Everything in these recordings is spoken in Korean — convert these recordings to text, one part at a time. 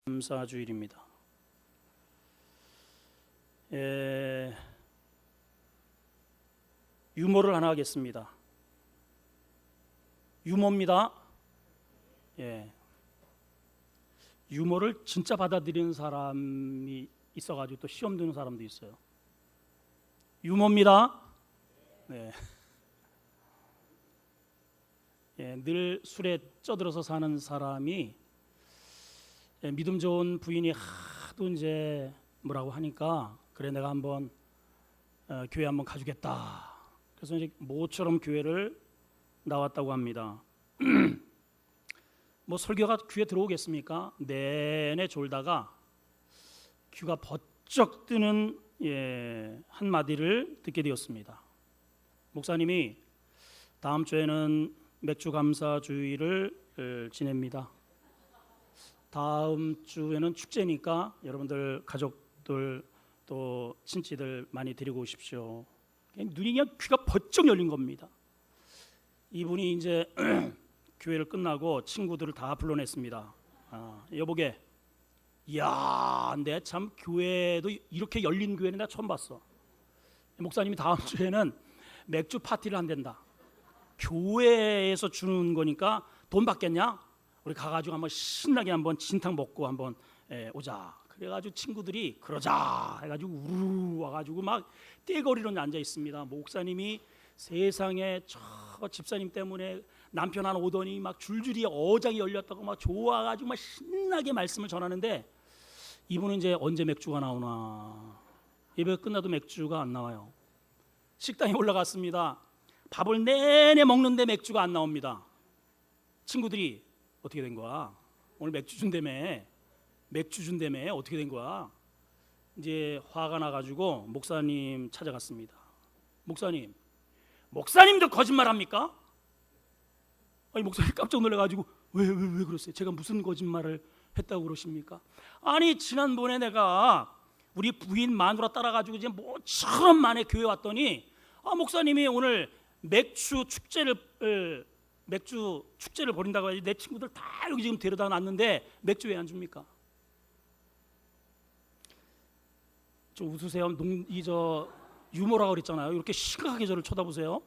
감사주일입니다. 유머를 하나 하겠습니다. 유머입니다. 유머를 진짜 받아들이는 사람이 있어가지고 또 시험 드는 사람도 있어요. 유머입니다. 늘 술에 쪄들어서 사는 사람이 믿음 좋은 부인이 하도 이제 뭐라고 하니까 그래 내가 한번 교회 한번 가주겠다. 그래서 이제 모처럼 교회를 나왔다고 합니다. 뭐 설교가 귀에 들어오겠습니까? 내내 졸다가 귀가 번쩍 뜨는 한 마디를 듣게 되었습니다. 목사님이 다음 주에는 맥주 감사 주일을 지냅니다. 다음 주에는 축제니까 여러분들 가족들 또 친지들 많이 데리고 오십시오. 눈이 그냥 귀가 번쩍 열린 겁니다. 이분이 이제 교회를 끝나고 친구들을 다 불러냈습니다. 여보게, 이야, 내 참 교회도 이렇게 열린 교회는 나 처음 봤어. 목사님이 다음 주에는 맥주 파티를 한댄다. 교회에서 주는 거니까 돈 받겠냐? 우리 가가지고 한번 신나게 한번 진탕 먹고 한번 오자. 그래가지고 친구들이 그러자 해가지고 우르르 와가지고 막 떼거리로 앉아 있습니다. 목사님이 세상에 저 집사님 때문에 남편 하나 오더니 막 줄줄이 어장이 열렸다고 막 좋아가지고 막 신나게 말씀을 전하는데 이분은 이제 언제 맥주가 나오나, 예배가 끝나도 맥주가 안 나와요. 식당에 올라갔습니다. 밥을 내내 먹는데 맥주가 안 나옵니다. 친구들이 어떻게 된 거야? 오늘 맥주 준다며 어떻게 된 거야? 이제 화가 나가지고 목사님 찾아갔습니다. 목사님도 거짓말합니까? 아니 목사님 깜짝 놀라가지고 왜 그러세요? 제가 무슨 거짓말을 했다고 그러십니까? 아니 지난번에 내가 우리 부인 마누라 따라가지고 이제 뭐처럼 만에 교회 왔더니 목사님이 오늘 맥주 축제를 벌인다고 해서 내 친구들 다 여기 지금 데려다 놨는데 맥주 왜 안 줍니까? 좀 웃으세요. 유머라고 그랬잖아요. 이렇게 심각하게 저를 쳐다보세요.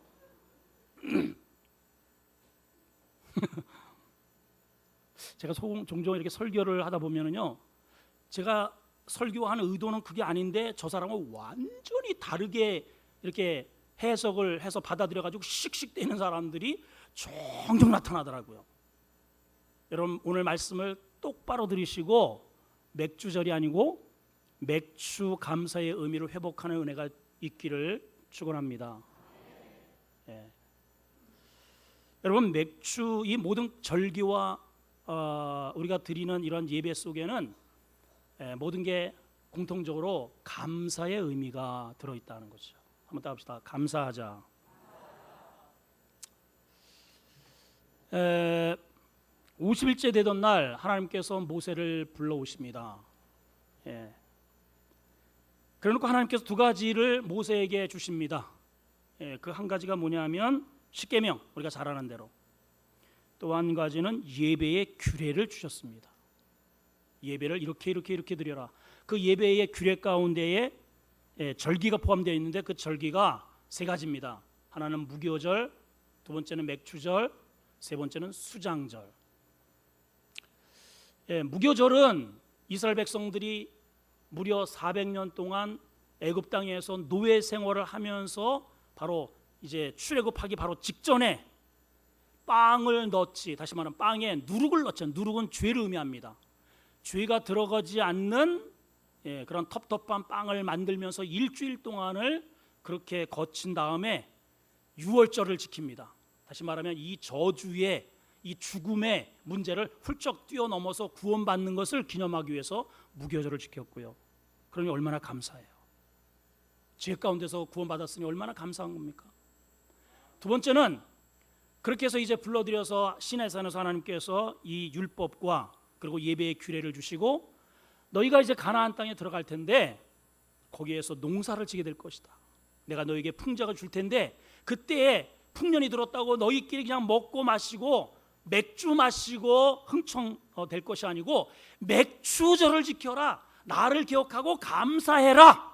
제가 종종 이렇게 설교를 하다 보면은요, 제가 설교하는 의도는 그게 아닌데 저 사람은 완전히 다르게 이렇게 해석을 해서 받아들여가지고 씩씩대는 사람들이 종종 나타나더라고요. 여러분 오늘 말씀을 똑바로 들으시고 맥주절이 아니고 맥주 감사의 의미를 회복하는 은혜가 있기를 축원합니다. 여러분 맥주 이 모든 절기와 우리가 드리는 이런 예배 속에는 모든 게 공통적으로 감사의 의미가 들어있다는 거죠. 한번 따봅시다. 감사하자. 50일째 되던 날 하나님께서 모세를 불러오십니다. 그래놓고 하나님께서 두 가지를 모세에게 주십니다. 그 한 가지가 뭐냐면 십계명, 우리가 잘 아는 대로. 또 한 가지는 예배의 규례를 주셨습니다. 예배를 이렇게 드려라. 그 예배의 규례 가운데에 절기가 포함되어 있는데 그 절기가 세 가지입니다. 하나는 무교절, 두 번째는 맥주절, 세 번째는 수장절. 무교절은 이스라엘 백성들이 무려 400년 동안 애굽 땅에서 노예 생활을 하면서 바로 이제 출애굽하기 바로 직전에 빵을 넣지, 다시 말하면 빵에 누룩을 넣죠. 누룩은 죄를 의미합니다. 죄가 들어가지 않는 그런 텁텁한 빵을 만들면서 일주일 동안을 그렇게 거친 다음에 유월절을 지킵니다. 다시 말하면 이 저주의 이 죽음의 문제를 훌쩍 뛰어넘어서 구원받는 것을 기념하기 위해서 무교절을 지켰고요. 그러니 얼마나 감사해요. 죄 가운데서 구원받았으니 얼마나 감사한 겁니까? 두 번째는 그렇게 해서 이제 불러들여서 시내산에서 하나님께서 이 율법과 그리고 예배의 규례를 주시고 너희가 이제 가나안 땅에 들어갈 텐데 거기에서 농사를 지게 될 것이다. 내가 너희에게 풍작을 줄 텐데 그때에 풍년이 들었다고 너희끼리 그냥 먹고 마시고 맥주 마시고 흥청될 것이 아니고 맥추절을 지켜라, 나를 기억하고 감사해라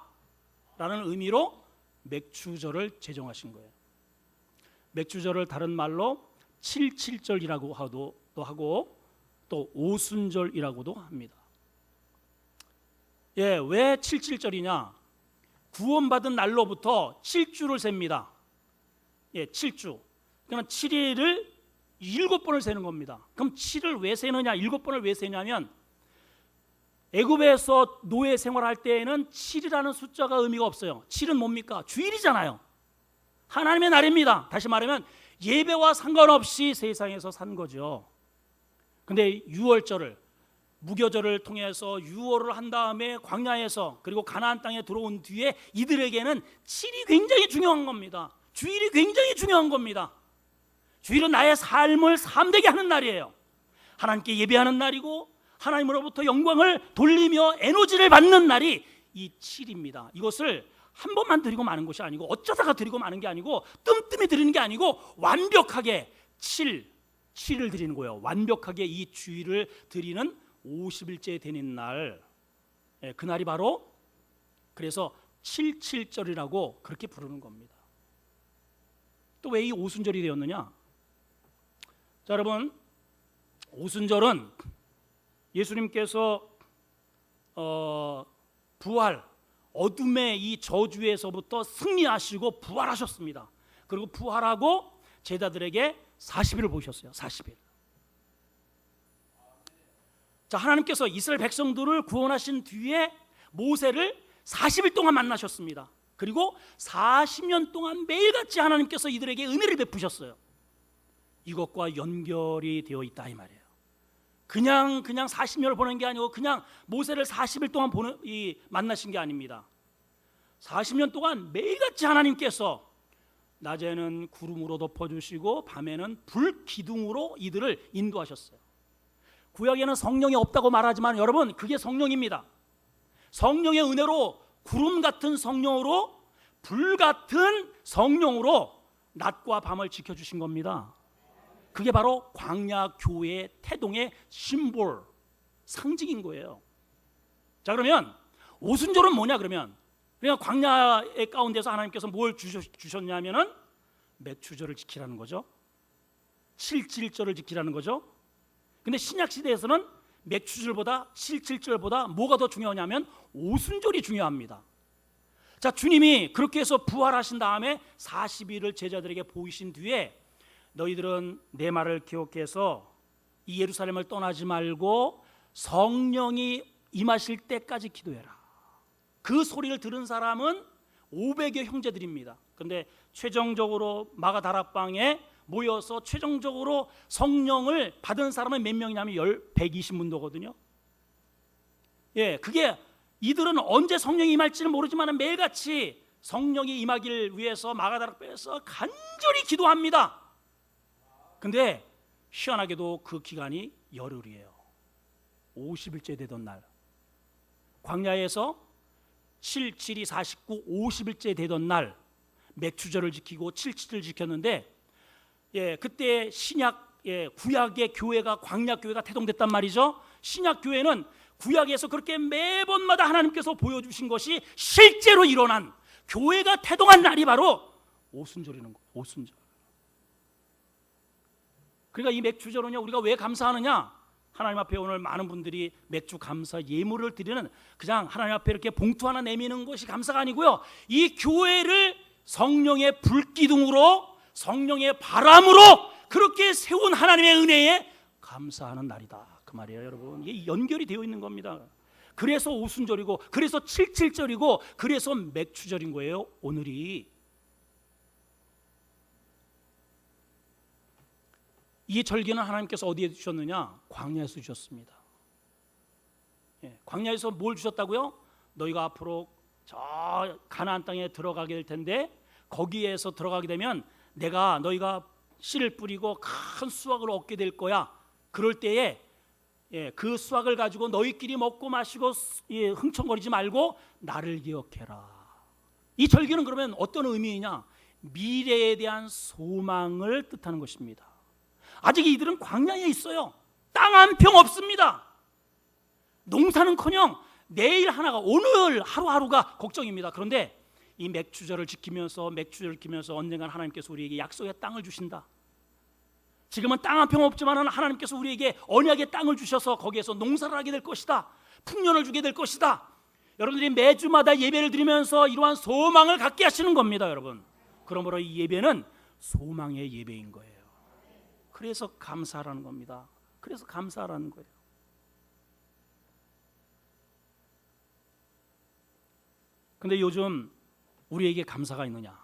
라는 의미로 맥추절을 제정하신 거예요. 맥추절을 다른 말로 칠칠절이라고 하고 또 오순절이라고도 합니다. 왜 칠칠절이냐? 구원받은 날로부터 7주를 셉니다. 7주. 그러면 7일을 7번을 세는 겁니다. 그럼 7을 왜 세느냐? 7번을 왜 세냐면 애굽에서 노예 생활할 때에는 7이라는 숫자가 의미가 없어요. 7은 뭡니까? 주일이잖아요. 하나님의 날입니다. 다시 말하면 예배와 상관없이 세상에서 산 거죠. 근데 유월절을, 무교절을 통해서 유월을 한 다음에 광야에서 그리고 가나안 땅에 들어온 뒤에 이들에게는 7이 굉장히 중요한 겁니다. 주일이 굉장히 중요한 겁니다. 주일은 나의 삶을 삶되게 하는 날이에요. 하나님께 예배하는 날이고 하나님으로부터 영광을 돌리며 에너지를 받는 날이 이 7입니다. 이것을 한 번만 드리고 마는 것이 아니고 어쩌다가 드리고 마는 게 아니고 뜸뜸이 드리는 게 아니고 완벽하게 7을 드리는 거예요. 완벽하게 이 주일을 드리는 50일째 되는 날, 그날이 바로 그래서 77절이라고 그렇게 부르는 겁니다. 또 왜 이 오순절이 되었느냐? 자, 여러분, 오순절은 예수님께서 부활, 어둠의 이 저주에서부터 승리하시고 부활하셨습니다. 그리고 부활하고 제자들에게 40일을 보셨어요. 40일. 자, 하나님께서 이스라엘 백성들을 구원하신 뒤에 모세를 40일 동안 만나셨습니다. 그리고 40년 동안 매일같이 하나님께서 이들에게 은혜를 베푸셨어요. 이것과 연결이 되어 있다 이 말이에요. 그냥 40년을 보낸 게 아니고 그냥 모세를 40일 동안 만나신 게 아닙니다. 40년 동안 매일같이 하나님께서 낮에는 구름으로 덮어주시고 밤에는 불기둥으로 이들을 인도하셨어요. 구약에는 성령이 없다고 말하지만 여러분, 그게 성령입니다. 성령의 은혜로 구름 같은 성령으로, 불 같은 성령으로 낮과 밤을 지켜주신 겁니다. 그게 바로 광야 교회의 태동의 심볼, 상징인 거예요. 자, 그러면 오순절은 뭐냐? 그러면 그러니까 광야의 가운데서 하나님께서 뭘 주셨냐면은 맥추절을 지키라는 거죠. 7.7절을 지키라는 거죠. 근데 신약 시대에서는 맥추절보다 7.7절보다 뭐가 더 중요하냐면 오순절이 중요합니다. 자, 주님이 그렇게 해서 부활하신 다음에 40일을 제자들에게 보이신 뒤에 너희들은 내 말을 기억해서 이 예루살렘을 떠나지 말고 성령이 임하실 때까지 기도해라. 그 소리를 들은 사람은 500여 형제들입니다. 그런데 최종적으로 마가다락방에 모여서 최종적으로 성령을 받은 사람은 몇 명이냐면 120문도거든요. 그게 이들은 언제 성령이 임할지는 모르지만 매일같이 성령이 임하기를 위해서 마가다락방에서 간절히 기도합니다. 근데 희한하게도 그 기간이 열흘이에요. 50일째 되던 날, 광야에서 7, 7이 49, 50일째 되던 날 맥추절을 지키고 7.7을 지켰는데 그때 신약, 구약의 교회가 광야 교회가 태동됐단 말이죠. 신약 교회는 구약에서 그렇게 매번마다 하나님께서 보여주신 것이 실제로 일어난 교회가 태동한 날이 바로 오순절이는 거예요. 오순절. 그러니까 이 맥추절은요, 우리가 왜 감사하느냐? 하나님 앞에 오늘 많은 분들이 맥주 감사 예물을 드리는, 그냥 하나님 앞에 이렇게 봉투 하나 내미는 것이 감사가 아니고요, 이 교회를 성령의 불기둥으로, 성령의 바람으로 그렇게 세운 하나님의 은혜에 감사하는 날이다, 그 말이에요. 여러분, 이게 연결이 되어 있는 겁니다. 그래서 오순절이고, 그래서 7.7절이고, 그래서 맥추절인 거예요, 오늘이. 이 절기는 하나님께서 어디에 주셨느냐? 광야에서 주셨습니다. 광야에서 뭘 주셨다고요? 너희가 앞으로 저 가나안 땅에 들어가게 될 텐데 거기에서 들어가게 되면 내가 너희가 씨를 뿌리고 큰 수확을 얻게 될 거야. 그럴 때에 그 수확을 가지고 너희끼리 먹고 마시고 흥청거리지 말고 나를 기억해라. 이 절기는 그러면 어떤 의미이냐? 미래에 대한 소망을 뜻하는 것입니다. 아직 이들은 광야에 있어요. 땅 한 평 없습니다. 농사는커녕 내일 하나가, 오늘 하루하루가 걱정입니다. 그런데 이 맥주절을 지키면서 언젠간 하나님께서 우리에게 약속의 땅을 주신다. 지금은 땅 한 평 없지만 하나님께서 우리에게 언약의 땅을 주셔서 거기에서 농사를 하게 될 것이다. 풍년을 주게 될 것이다. 여러분들이 매주마다 예배를 드리면서 이러한 소망을 갖게 하시는 겁니다, 여러분. 그러므로 이 예배는 소망의 예배인 거예요. 그래서 감사하라는 겁니다. 그래서 감사하라는 거예요. 근데 요즘 우리에게 감사가 있느냐?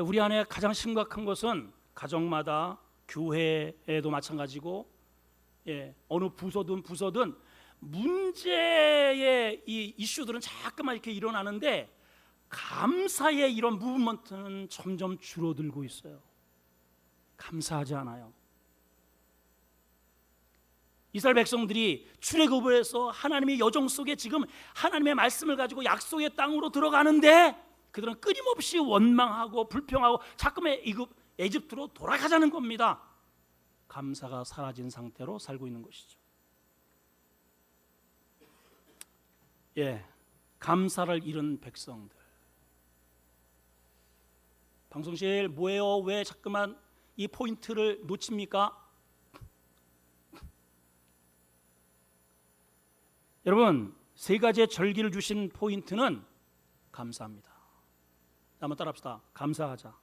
우리 안에 가장 심각한 것은 가정마다, 교회에도 마찬가지고, 어느 부서든 문제의 이 이슈들은 자꾸만 이렇게 일어나는데 감사의 이런 무브먼트는 점점 줄어들고 있어요. 감사하지 않아요. 이스라엘 백성들이 출애굽을 해서 하나님의 여정 속에 지금 하나님의 말씀을 가지고 약속의 땅으로 들어가는데 그들은 끊임없이 원망하고 불평하고 자꾸만 에집트로 돌아가자는 겁니다. 감사가 사라진 상태로 살고 있는 것이죠. 감사를 잃은 백성들. 방송실 뭐예요? 왜 자꾸만 이 포인트를 놓칩니까? 여러분, 세 가지의 절기를 주신 포인트는 감사합니다. 한번 따라합시다. 감사하자.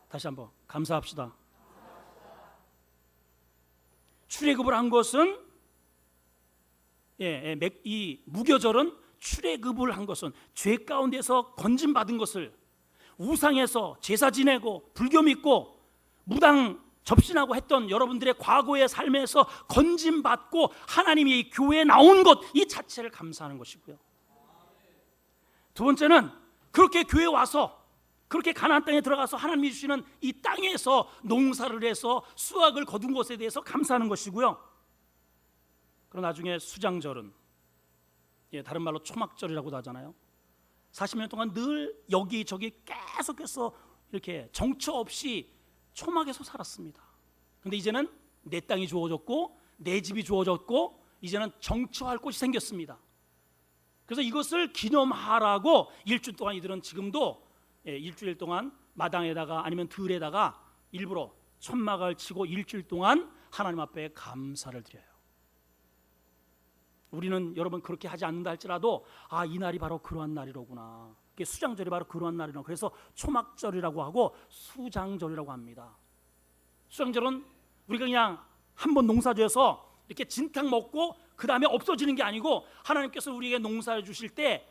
다시 한번 감사합시다. 출애굽을 한 것은, 이 무교절은 출애굽을 한 것은 죄 가운데서 건짐받은 것을, 우상에서 제사 지내고 불교 믿고 무당 접신하고 했던 여러분들의 과거의 삶에서 건짐받고 하나님이 이 교회에 나온 것, 이 자체를 감사하는 것이고요. 두 번째는 그렇게 교회에 와서, 그렇게 가나안 땅에 들어가서 하나님이 주시는 이 땅에서 농사를 해서 수확을 거둔 것에 대해서 감사하는 것이고요. 그리고 나중에 수장절은, 다른 말로 초막절이라고도 하잖아요. 40년 동안 늘 여기저기 계속해서 이렇게 정처 없이 초막에서 살았습니다. 그런데 이제는 내 땅이 주어졌고 내 집이 주어졌고 이제는 정처할 곳이 생겼습니다. 그래서 이것을 기념하라고 일주일 동안 이들은 지금도 일주일 동안 마당에다가 아니면 들에다가 일부러 천막을 치고 일주일 동안 하나님 앞에 감사를 드려요. 우리는 여러분 그렇게 하지 않는다 할지라도 이 날이 바로 그러한 날이로구나. 수장절이 바로 그러한 날이로구나. 그래서 초막절이라고 하고 수장절이라고 합니다. 수장절은 우리가 그냥 한번 농사지어서 이렇게 진탕 먹고 그 다음에 없어지는 게 아니고 하나님께서 우리에게 농사를 주실 때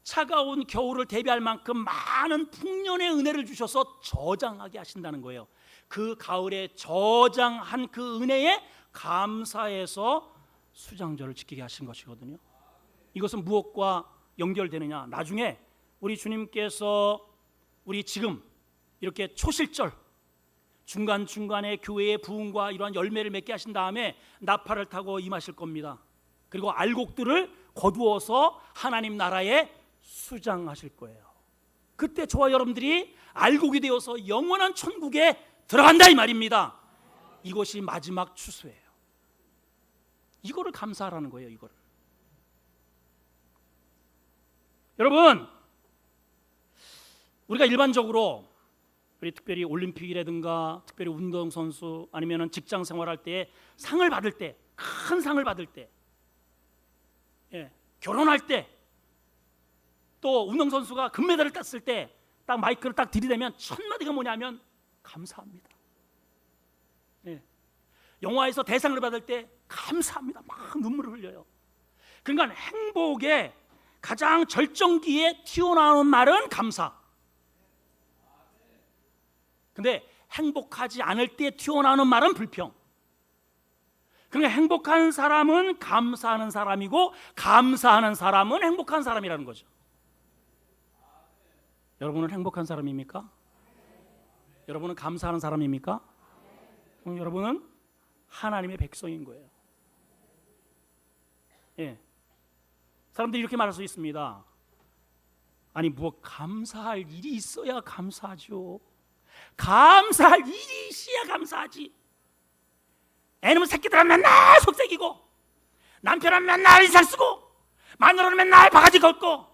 차가운 겨울을 대비할 만큼 많은 풍년의 은혜를 주셔서 저장하게 하신다는 거예요. 그 가을에 저장한 그 은혜에 감사해서 수장절을 지키게 하신 것이거든요. 이것은 무엇과 연결되느냐? 나중에 우리 주님께서 우리 지금 이렇게 초실절 중간중간에 교회의 부흥과 이러한 열매를 맺게 하신 다음에 나팔을 타고 임하실 겁니다. 그리고 알곡들을 거두어서 하나님 나라에 수장하실 거예요. 그때 저와 여러분들이 알곡이 되어서 영원한 천국에 들어간다 이 말입니다. 이것이 마지막 추수예요. 이거를 감사하라는 거예요. 이거를. 여러분, 우리가 일반적으로 우리 특별히 올림픽이라든가 특별히 운동선수 아니면 직장 생활할 때 상을 받을 때, 큰 상을 받을 때, 결혼할 때, 또 운동선수가 금메달을 땄을 때 딱 마이크를 딱 들이대면 첫 마디가 뭐냐면 감사합니다. 영화에서 대상을 받을 때 감사합니다. 막 눈물을 흘려요. 그러니까 행복의 가장 절정기에 튀어나오는 말은 감사. 근데 행복하지 않을 때 튀어나오는 말은 불평. 그러니까 행복한 사람은 감사하는 사람이고 감사하는 사람은 행복한 사람이라는 거죠. 여러분은 행복한 사람입니까? 여러분은 감사하는 사람입니까? 여러분은 하나님의 백성인 거예요. 사람들이 이렇게 말할 수 있습니다. 아니 감사할 일이 있어야 감사하죠. 감사할 일이 있어야 감사하지. 애놈 새끼들은 맨날 속삭이고, 남편은 맨날 인상 쓰고, 마누라는 맨날 바가지 걷고,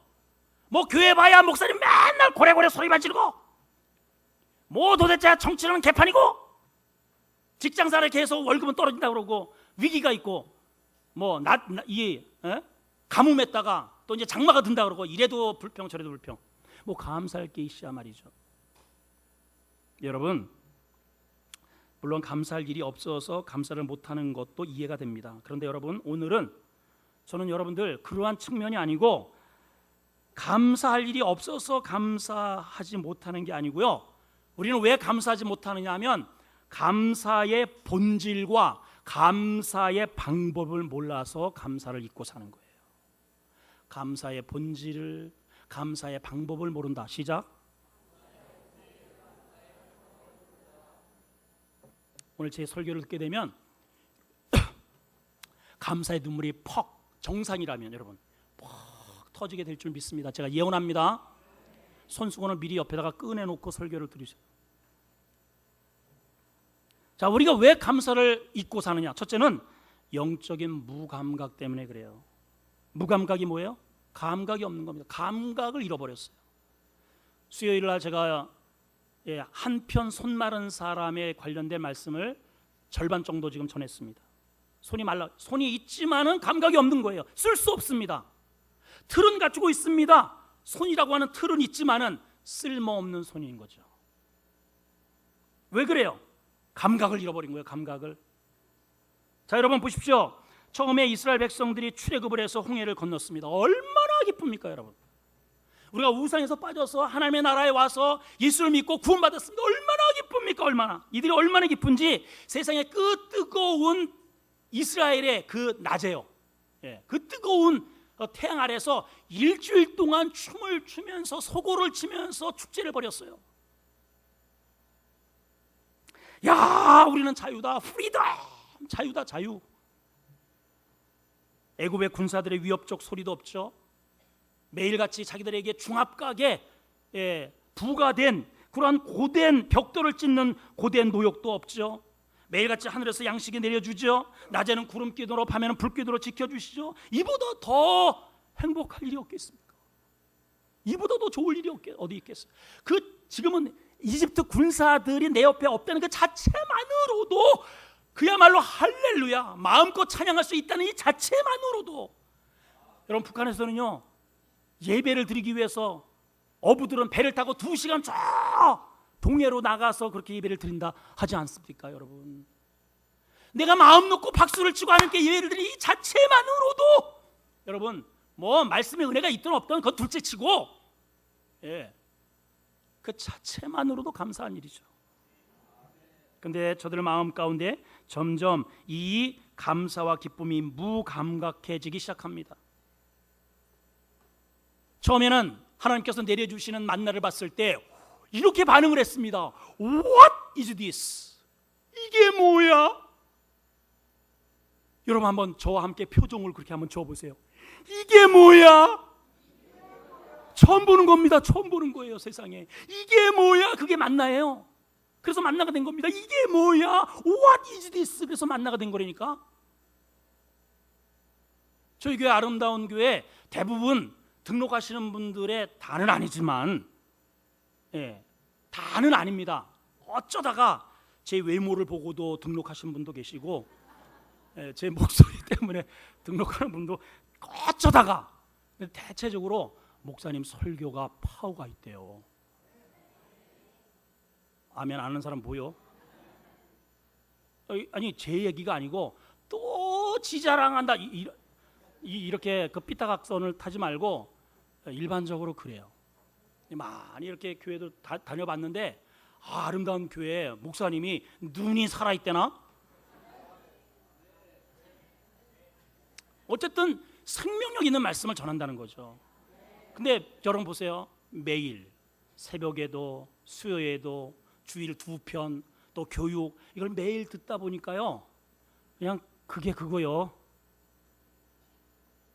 뭐 교회 봐야 목사님 맨날 고래고래 소리만 지르고, 뭐 도대체 정치는 개판이고, 직장생활에 계속 월급은 떨어진다고 그러고, 위기가 있고, 뭐 가뭄했다가 또 이제 장마가 든다 그러고, 이래도 불평 저래도 불평. 뭐 감사할 게 있어야 말이죠. 여러분, 물론 감사할 일이 없어서 감사를 못하는 것도 이해가 됩니다. 그런데 여러분, 오늘은 저는 여러분들 그러한 측면이 아니고, 감사할 일이 없어서 감사하지 못하는 게 아니고요, 우리는 왜 감사하지 못하느냐 하면 감사의 본질과 감사의 방법을 몰라서 감사를 잊고 사는 거예요. 감사의 본질을, 감사의 방법을 모른다. 시작. 오늘 제 설교를 듣게 되면 감사의 눈물이 퍽, 정상이라면 여러분 퍽 터지게 될 줄 믿습니다. 제가 예언합니다. 손수건을 미리 옆에다가 꺼내놓고 설교를 들으세요. 자, 우리가 왜 감사를 잊고 사느냐? 첫째는 영적인 무감각 때문에 그래요. 무감각이 뭐예요? 감각이 없는 겁니다. 감각을 잃어버렸어요. 수요일 날 제가 한편 손 마른 사람에 관련된 말씀을 절반 정도 지금 전했습니다. 손이 있지만은 감각이 없는 거예요. 쓸 수 없습니다. 틀은 갖추고 있습니다. 손이라고 하는 틀은 있지만은 쓸모없는 손인 거죠. 왜 그래요? 감각을 잃어버린 거예요. 감각을. 자, 여러분 보십시오. 처음에 이스라엘 백성들이 출애굽을 해서 홍해를 건넜습니다. 얼마나 기쁩니까, 여러분? 우리가 우상에서 빠져서 하나님의 나라에 와서 예수를 믿고 구원받았습니다. 얼마나 기쁩니까? 얼마나. 이들이 얼마나 기쁜지 세상의 그 뜨거운 이스라엘의 그 낮에요. 그 뜨거운 태양 아래서 일주일 동안 춤을 추면서 소고를 치면서 축제를 벌였어요. 야, 우리는 자유다, 프리덤, 자유다, 자유. 애굽의 군사들의 위협적 소리도 없죠. 매일같이 자기들에게 중압각에 부과된 그러한 고된 벽돌을 찢는 고된 노역도 없죠. 매일같이 하늘에서 양식이 내려주죠. 낮에는 구름기둥으로 밤에는 불기둥으로 지켜주시죠. 이보다 더 행복할 일이 없겠습니까? 이보다 더 좋을 일이 어디 있겠어요? 지금은 이집트 군사들이 내 옆에 없다는 그 자체만으로도 그야말로 할렐루야, 마음껏 찬양할 수 있다는 이 자체만으로도. 여러분, 북한에서는요, 예배를 드리기 위해서 어부들은 배를 타고 2시간 저 동해로 나가서 그렇게 예배를 드린다 하지 않습니까, 여러분? 내가 마음 놓고 박수를 치고 하나님께 예배를 드리는 이 자체만으로도, 여러분, 뭐 말씀의 은혜가 있든 없든 그건 둘째치고, 그 자체만으로도 감사한 일이죠. 근데 저들 마음 가운데 점점 이 감사와 기쁨이 무감각해지기 시작합니다. 처음에는 하나님께서 내려주시는 만나를 봤을 때 이렇게 반응을 했습니다. What is this? 이게 뭐야? 여러분, 한번 저와 함께 표정을 그렇게 한번 지어보세요. 이게 뭐야? 처음 보는 겁니다. 처음 보는 거예요, 세상에. 이게 뭐야? 그게 만나예요. 그래서 만나가 된 겁니다. 이게 뭐야? What is this? 그래서 만나가 된 거라니까. 저희 교회 아름다운 교회 대부분 등록하시는 분들의 다는 아니지만, 다는 아닙니다. 어쩌다가 제 외모를 보고도 등록하신 분도 계시고, 제 목소리 때문에 등록하는 분도 어쩌다가. 대체적으로 목사님 설교가 파워가 있대요. 아멘 아는 사람 보여? 아니, 제 얘기가 아니고 또 지자랑한다, 이렇게 그 삐딱악선을 타지 말고 일반적으로 그래요. 많이 이렇게 교회도 다녀봤는데, 아름다운 교회 목사님이 눈이 살아있대나? 어쨌든 생명력 있는 말씀을 전한다는 거죠. 근데 여러분 보세요. 매일 새벽에도 수요에도 주일 2편 또 교육, 이걸 매일 듣다 보니까요, 그냥 그게 그거요,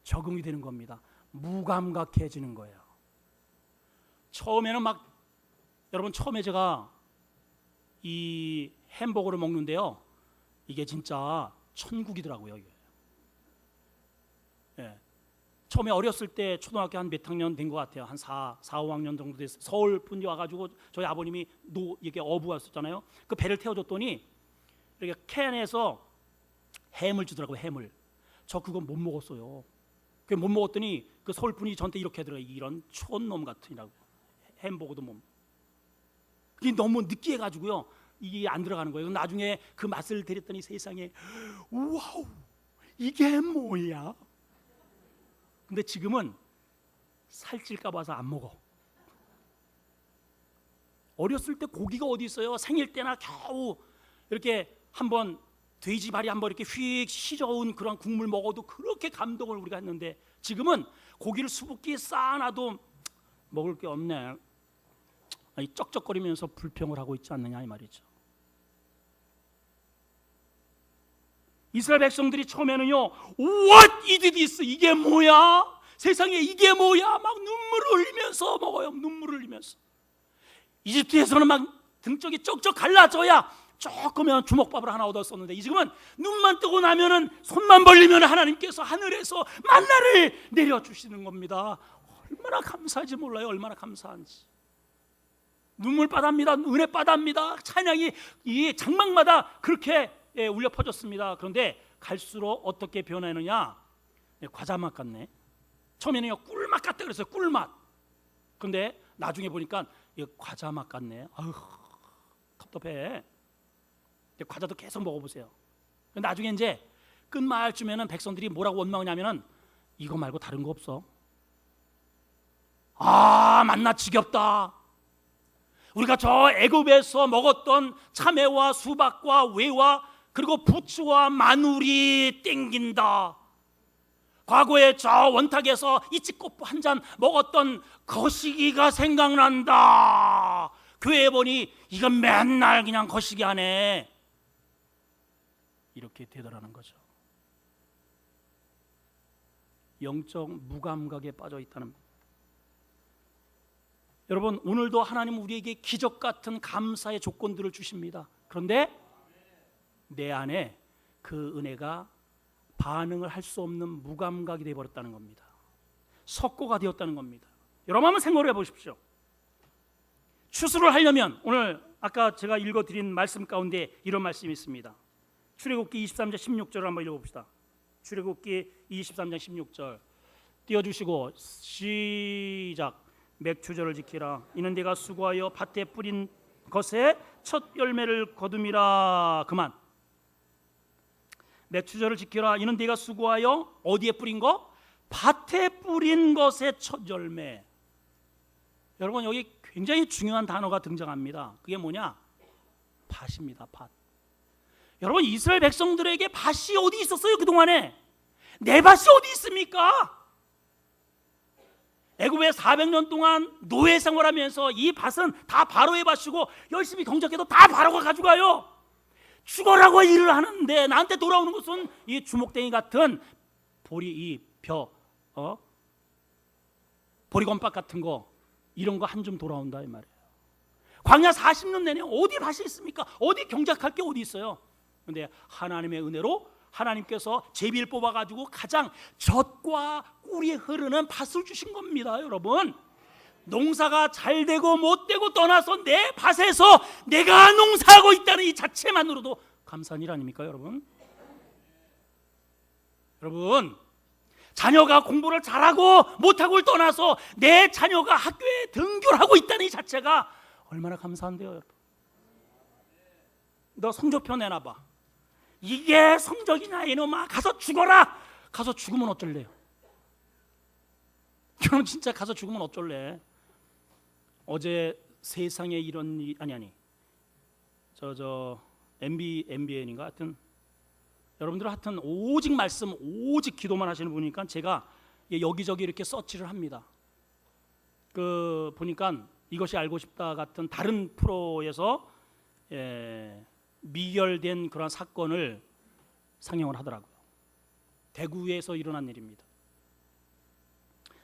적응이 되는 겁니다. 무감각해지는 거예요. 처음에는 막, 여러분, 처음에 제가 이 햄버거를 먹는데요, 이게 진짜 천국이더라고요. 이게. 예. 처음에 어렸을 때 초등학교 한 몇 학년 된 것 같아요. 한 4, 5학년 정도 됐어요. 서울 분이 와가지고 저희 아버님이 이게 어부 왔었잖아요. 그 배를 태워줬더니 이렇게 캔에서 햄을 주더라고요. 햄을. 저 그거 못 먹었어요. 그 못 먹었더니 그 서울 분이 저한테 이렇게 하더라고요. 이런 촌놈 같으니라고. 햄버거도 못 먹어. 그게 너무 느끼해가지고요, 이게 안 들어가는 거예요. 나중에 그 맛을 들였더니 세상에, 와우, 이게 뭐야? 근데 지금은 살찔까 봐서 안 먹어. 어렸을 때 고기가 어디 있어요? 생일 때나 겨우 이렇게 한번 돼지발이 한번 이렇게 휙 시저은 그런 국물 먹어도 그렇게 감동을 우리가 했는데, 지금은 고기를 수북히 쌓아놔도 먹을 게 없네. 아니, 쩍쩍거리면서 불평을 하고 있지 않느냐 이 말이죠. 이스라엘 백성들이 처음에는요, What is this? 이게 뭐야? 세상에 이게 뭐야? 막 눈물을 흘리면서 먹어요. 눈물을 흘리면서. 이집트에서는 막 등쪽이 쪽쪽 갈라져야 조금은 주먹밥을 하나 얻었었는데, 지금은 눈만 뜨고 나면은 손만 벌리면 하나님께서 하늘에서 만나를 내려주시는 겁니다. 얼마나 감사한지 몰라요. 얼마나 감사한지. 눈물바다입니다. 은혜바다입니다. 찬양이 이 장막마다 그렇게 울려 퍼졌습니다. 그런데 갈수록 어떻게 변하느냐? 과자맛 같네. 처음에는 꿀맛 같다 그랬어요. 꿀맛. 그런데 나중에 보니까 과자맛 같네. 아유, 텁텁해. 과자도 계속 먹어보세요. 나중에 이제 끝말쯤에는 백성들이 뭐라고 원망하냐면은, 이거 말고 다른 거 없어? 아, 만나 지겹다. 우리가 저 애굽에서 먹었던 참외와 수박과 외와 그리고 부추와 마늘이 땡긴다. 과거에 저 원탁에서 이치코프 한 잔 먹었던 거시기가 생각난다. 교회에 보니 이건 맨날 그냥 거시기 하네. 이렇게 되더라는 거죠. 영적 무감각에 빠져 있다는. 여러분, 오늘도 하나님은 우리에게 기적 같은 감사의 조건들을 주십니다. 그런데 내 안에 그 은혜가 반응을 할 수 없는 무감각이 되어버렸다는 겁니다. 석고가 되었다는 겁니다. 여러분 한번 생각을 해보십시오. 추수를 하려면, 오늘 아까 제가 읽어드린 말씀 가운데 이런 말씀이 있습니다. 출애굽기 23장 16절을 한번 읽어봅시다. 출애굽기 23장 16절 띄워주시고 시작. 맥추절을 지키라. 이는 내가 수고하여 밭에 뿌린 것에 첫 열매를 거둠이라. 그만. 맥추절을 지키라. 이는 네가 수고하여 어디에 뿌린 거? 밭에 뿌린 것의 첫 열매. 여러분, 여기 굉장히 중요한 단어가 등장합니다. 그게 뭐냐? 밭입니다. 밭. 여러분, 이스라엘 백성들에게 밭이 어디 있었어요? 그동안에 내 밭이 어디 있습니까? 애굽에 400년 동안 노예 생활하면서 이 밭은 다 바로의 밭이고, 열심히 경작해도 다 바로가 가져가요. 죽어라고 일을 하는데 나한테 돌아오는 것은 이 주먹댕이 같은 보리건밥 같은 거, 이런 거 한 줌 돌아온다 이 말이에요. 광야 40년 내내 어디 밭이 있습니까? 어디 경작할 게 어디 있어요? 그런데 하나님의 은혜로 하나님께서 제비를 뽑아가지고 가장 젖과 꿀이 흐르는 밭을 주신 겁니다. 여러분, 농사가 잘 되고 못 되고 떠나서 내 밭에서 내가 농사하고 있다는 이 자체만으로도 감사한 일 아닙니까? 여러분, 자녀가 공부를 잘하고 못하고를 떠나서 내 자녀가 학교에 등교하고 있다는 이 자체가 얼마나 감사한데요. 여러분, 너 성적표 내놔봐. 이게 성적이냐 이놈아. 가서 죽어라. 가서 죽으면 어쩔래요? 여러분, 진짜 가서 죽으면 어쩔래? 어제 세상에 이런 일, MBN인가 하여튼, 여러분들 하여튼 오직 말씀, 오직 기도만 하시는 분이니까 제가 여기저기 이렇게 서치를 합니다. 그 보니까 이것이 알고 싶다 같은 다른 프로에서 미결된 그런 사건을 상영을 하더라고요. 대구에서 일어난 일입니다.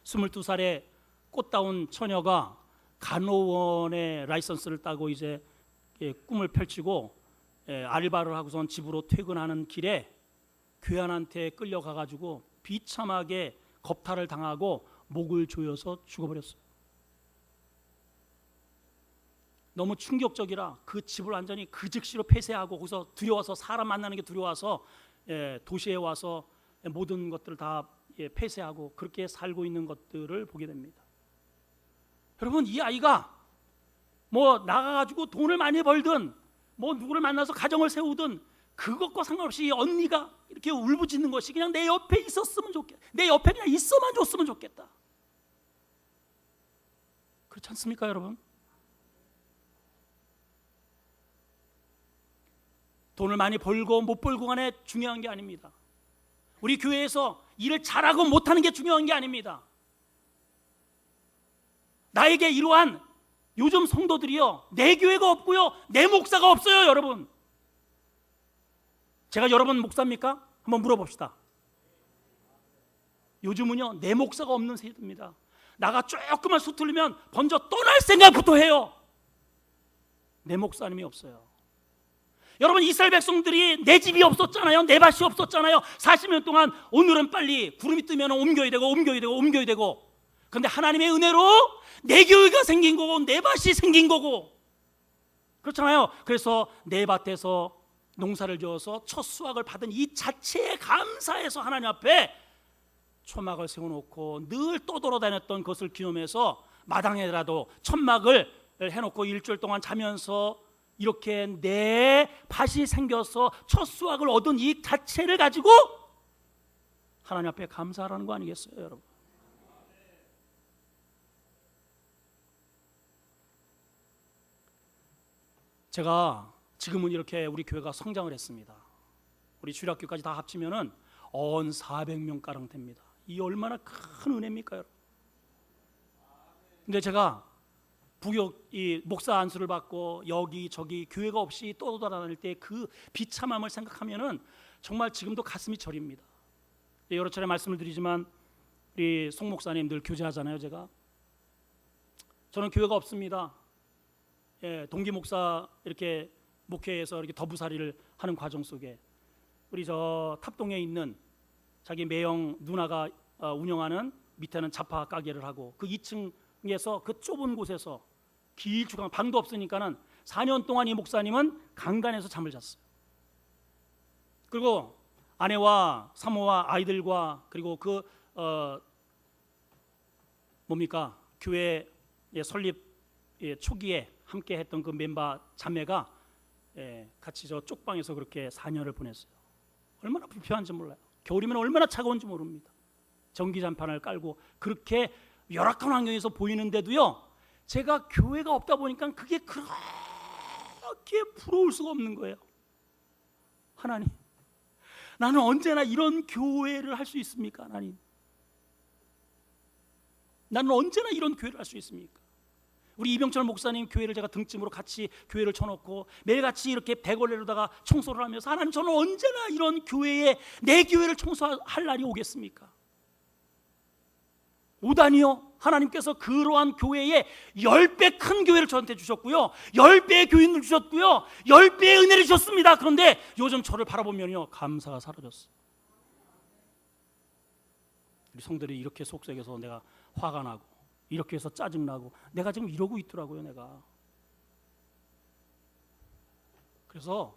22살의 꽃다운 처녀가 간호원의 라이선스를 따고 이제 꿈을 펼치고 알바를 하고선 집으로 퇴근하는 길에 괴한한테 끌려가 가지고 비참하게 겁탈을 당하고 목을 조여서 죽어버렸어요. 너무 충격적이라 그 집을 완전히 그 즉시로 폐쇄하고 거기서 두려워서 사람 만나는 게 두려워서 도시에 와서 모든 것들을 다 폐쇄하고 그렇게 살고 있는 것들을 보게 됩니다. 여러분, 이 아이가 뭐 나가가지고 돈을 많이 벌든 뭐 누구를 만나서 가정을 세우든 그것과 상관없이 언니가 이렇게 울부짖는 것이 그냥 내 옆에 있었으면 좋겠다, 내 옆에 그냥 있어만 줬으면 좋겠다. 그렇지 않습니까, 여러분? 돈을 많이 벌고 못 벌고 간에 중요한 게 아닙니다. 우리 교회에서 일을 잘하고 못하는 게 중요한 게 아닙니다. 나에게 이러한 요즘 성도들이요, 내 교회가 없고요, 내 목사가 없어요. 여러분, 제가 여러분 목사입니까? 한번 물어봅시다. 요즘은요, 내 목사가 없는 세대입니다. 나가 조금만 수틀리면 먼저 떠날 생각부터 해요. 내 목사님이 없어요. 여러분, 이스라엘 백성들이 내 집이 없었잖아요. 내 밭이 없었잖아요. 40년 동안 오늘은 빨리 구름이 뜨면 옮겨야 되고. 그런데 하나님의 은혜로 내 교회가 생긴 거고 내 밭이 생긴 거고, 그렇잖아요. 그래서 내 밭에서 농사를 지어서 첫 수확을 받은 이 자체에 감사해서 하나님 앞에 초막을 세워놓고 늘 떠돌아다녔던 것을 기념해서 마당에라도 천막을 해놓고 일주일 동안 자면서 이렇게 내 밭이 생겨서 첫 수확을 얻은 이 자체를 가지고 하나님 앞에 감사하라는 거 아니겠어요, 여러분? 제가 지금은 이렇게 우리 교회가 성장을 했습니다. 우리 주일학교까지 다 합치면은 400명 가량 됩니다. 이 얼마나 큰 은혜입니까, 여러분? 근데 제가 부교 이 목사 안수를 받고 여기저기 교회가 없이 떠돌아다닐 때 그 비참함을 생각하면은 정말 지금도 가슴이 저립니다. 여러 차례 말씀을 드리지만 우리 송 목사님 늘 교제하잖아요. 저는 교회가 없습니다. 동기 목사 이렇게 목회에서 이렇게 더부살이를 하는 과정 속에 우리 저 탑동에 있는 자기 매형 누나가 운영하는 밑에는 잡화 가게를 하고 그 2층에서 그 좁은 곳에서 길쭉한 방도 없으니까는 4년 동안 이 목사님은 강단에서 잠을 잤어요. 그리고 아내와 사모와 아이들과 그리고 그 교회 설립 초기에 함께 했던 그 멤버 자매가 같이 저 쪽방에서 그렇게 4년을 보냈어요. 얼마나 불편한지 몰라요. 겨울이면 얼마나 차가운지 모릅니다. 전기장판을 깔고 그렇게 열악한 환경에서 보이는데도요, 제가 교회가 없다 보니까 그게 그렇게 부러울 수가 없는 거예요. 하나님, 나는 언제나 이런 교회를 할 수 있습니까? 하나님, 나는 언제나 이런 교회를 할 수 있습니까? 우리 이병철 목사님 교회를 제가 등짐으로 같이 교회를 쳐놓고 매일같이 이렇게 대걸레로다가 청소를 하면서 하나님, 저는 언제나 이런 교회에 내 교회를 청소할 날이 오겠습니까? 오다니요. 하나님께서 그러한 교회에 10배 큰 교회를 저한테 주셨고요, 10배의 교인을 주셨고요, 10배의 은혜를 주셨습니다. 그런데 요즘 저를 바라보면요, 감사가 사라졌어요. 우리 성들이 이렇게 속삭여서 내가 화가 나고 이렇게 해서 짜증나고 내가 지금 이러고 있더라고요, 내가. 그래서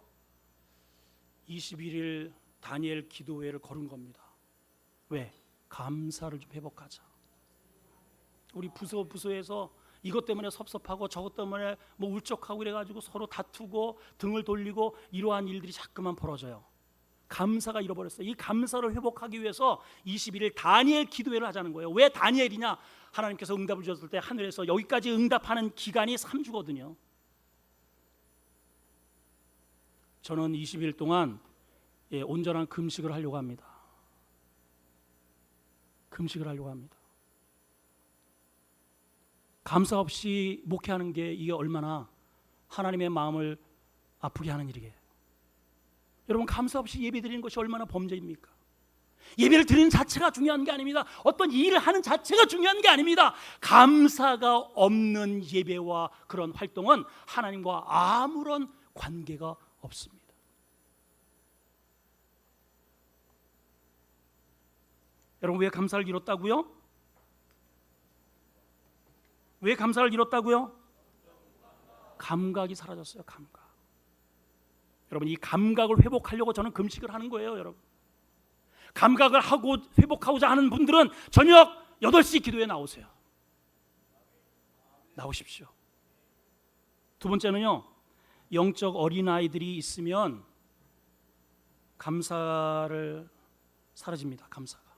21일 다니엘 기도회를 걸은 겁니다. 왜? 감사를 좀 회복하자. 우리 부서에서 이것 때문에 섭섭하고 저것 때문에 뭐 울적하고 이래가지고 서로 다투고 등을 돌리고 이러한 일들이 자꾸만 벌어져요. 감사가 잃어버렸어요. 이 감사를 회복하기 위해서 21일 다니엘 기도회를 하자는 거예요. 왜 다니엘이냐? 하나님께서 응답을 주셨을 때 하늘에서 여기까지 응답하는 기간이 3주거든요. 저는 20일 동안 온전한 금식을 하려고 합니다. 금식을 하려고 합니다. 감사 없이 목회하는 게 이게 얼마나 하나님의 마음을 아프게 하는 일이에요. 여러분, 감사 없이 예배드리는 것이 얼마나 범죄입니까? 예배를 드리는 자체가 중요한 게 아닙니다. 어떤 일을 하는 자체가 중요한 게 아닙니다. 감사가 없는 예배와 그런 활동은 하나님과 아무런 관계가 없습니다. 여러분, 왜 감사를 잃었다고요? 왜 감사를 잃었다고요? 감각이 사라졌어요. 감각. 여러분, 이 감각을 회복하려고 저는 금식을 하는 거예요. 여러분, 감각을 하고 회복하고자 하는 분들은 저녁 8시 기도에 나오세요. 나오십시오. 두 번째는요, 영적 어린아이들이 있으면 감사를 사라집니다. 감사가.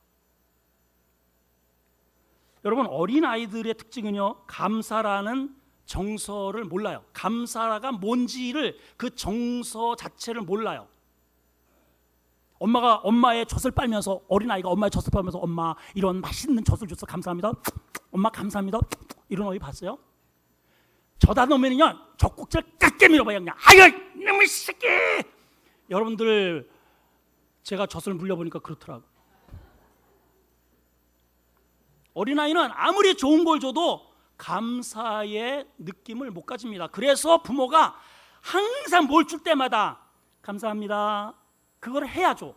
여러분, 어린아이들의 특징은요, 감사라는 정서를 몰라요. 감사가 뭔지를, 그 정서 자체를 몰라요. 엄마가 엄마의 젖을 빨면서, 어린아이가 엄마의 젖을 빨면서 엄마 이런 맛있는 젖을 줘서 감사합니다, 엄마 감사합니다, 이런 어이 봤어요? 저다 놓으면요 젖꼭지를 깎게 밀어봐요. 그냥 아유 이놈의 새끼. 여러분들, 제가 젖을 물려보니까 그렇더라고요. 어린아이는 아무리 좋은 걸 줘도 감사의 느낌을 못 가집니다. 그래서 부모가 항상 뭘 줄 때마다 감사합니다, 그걸 해야죠.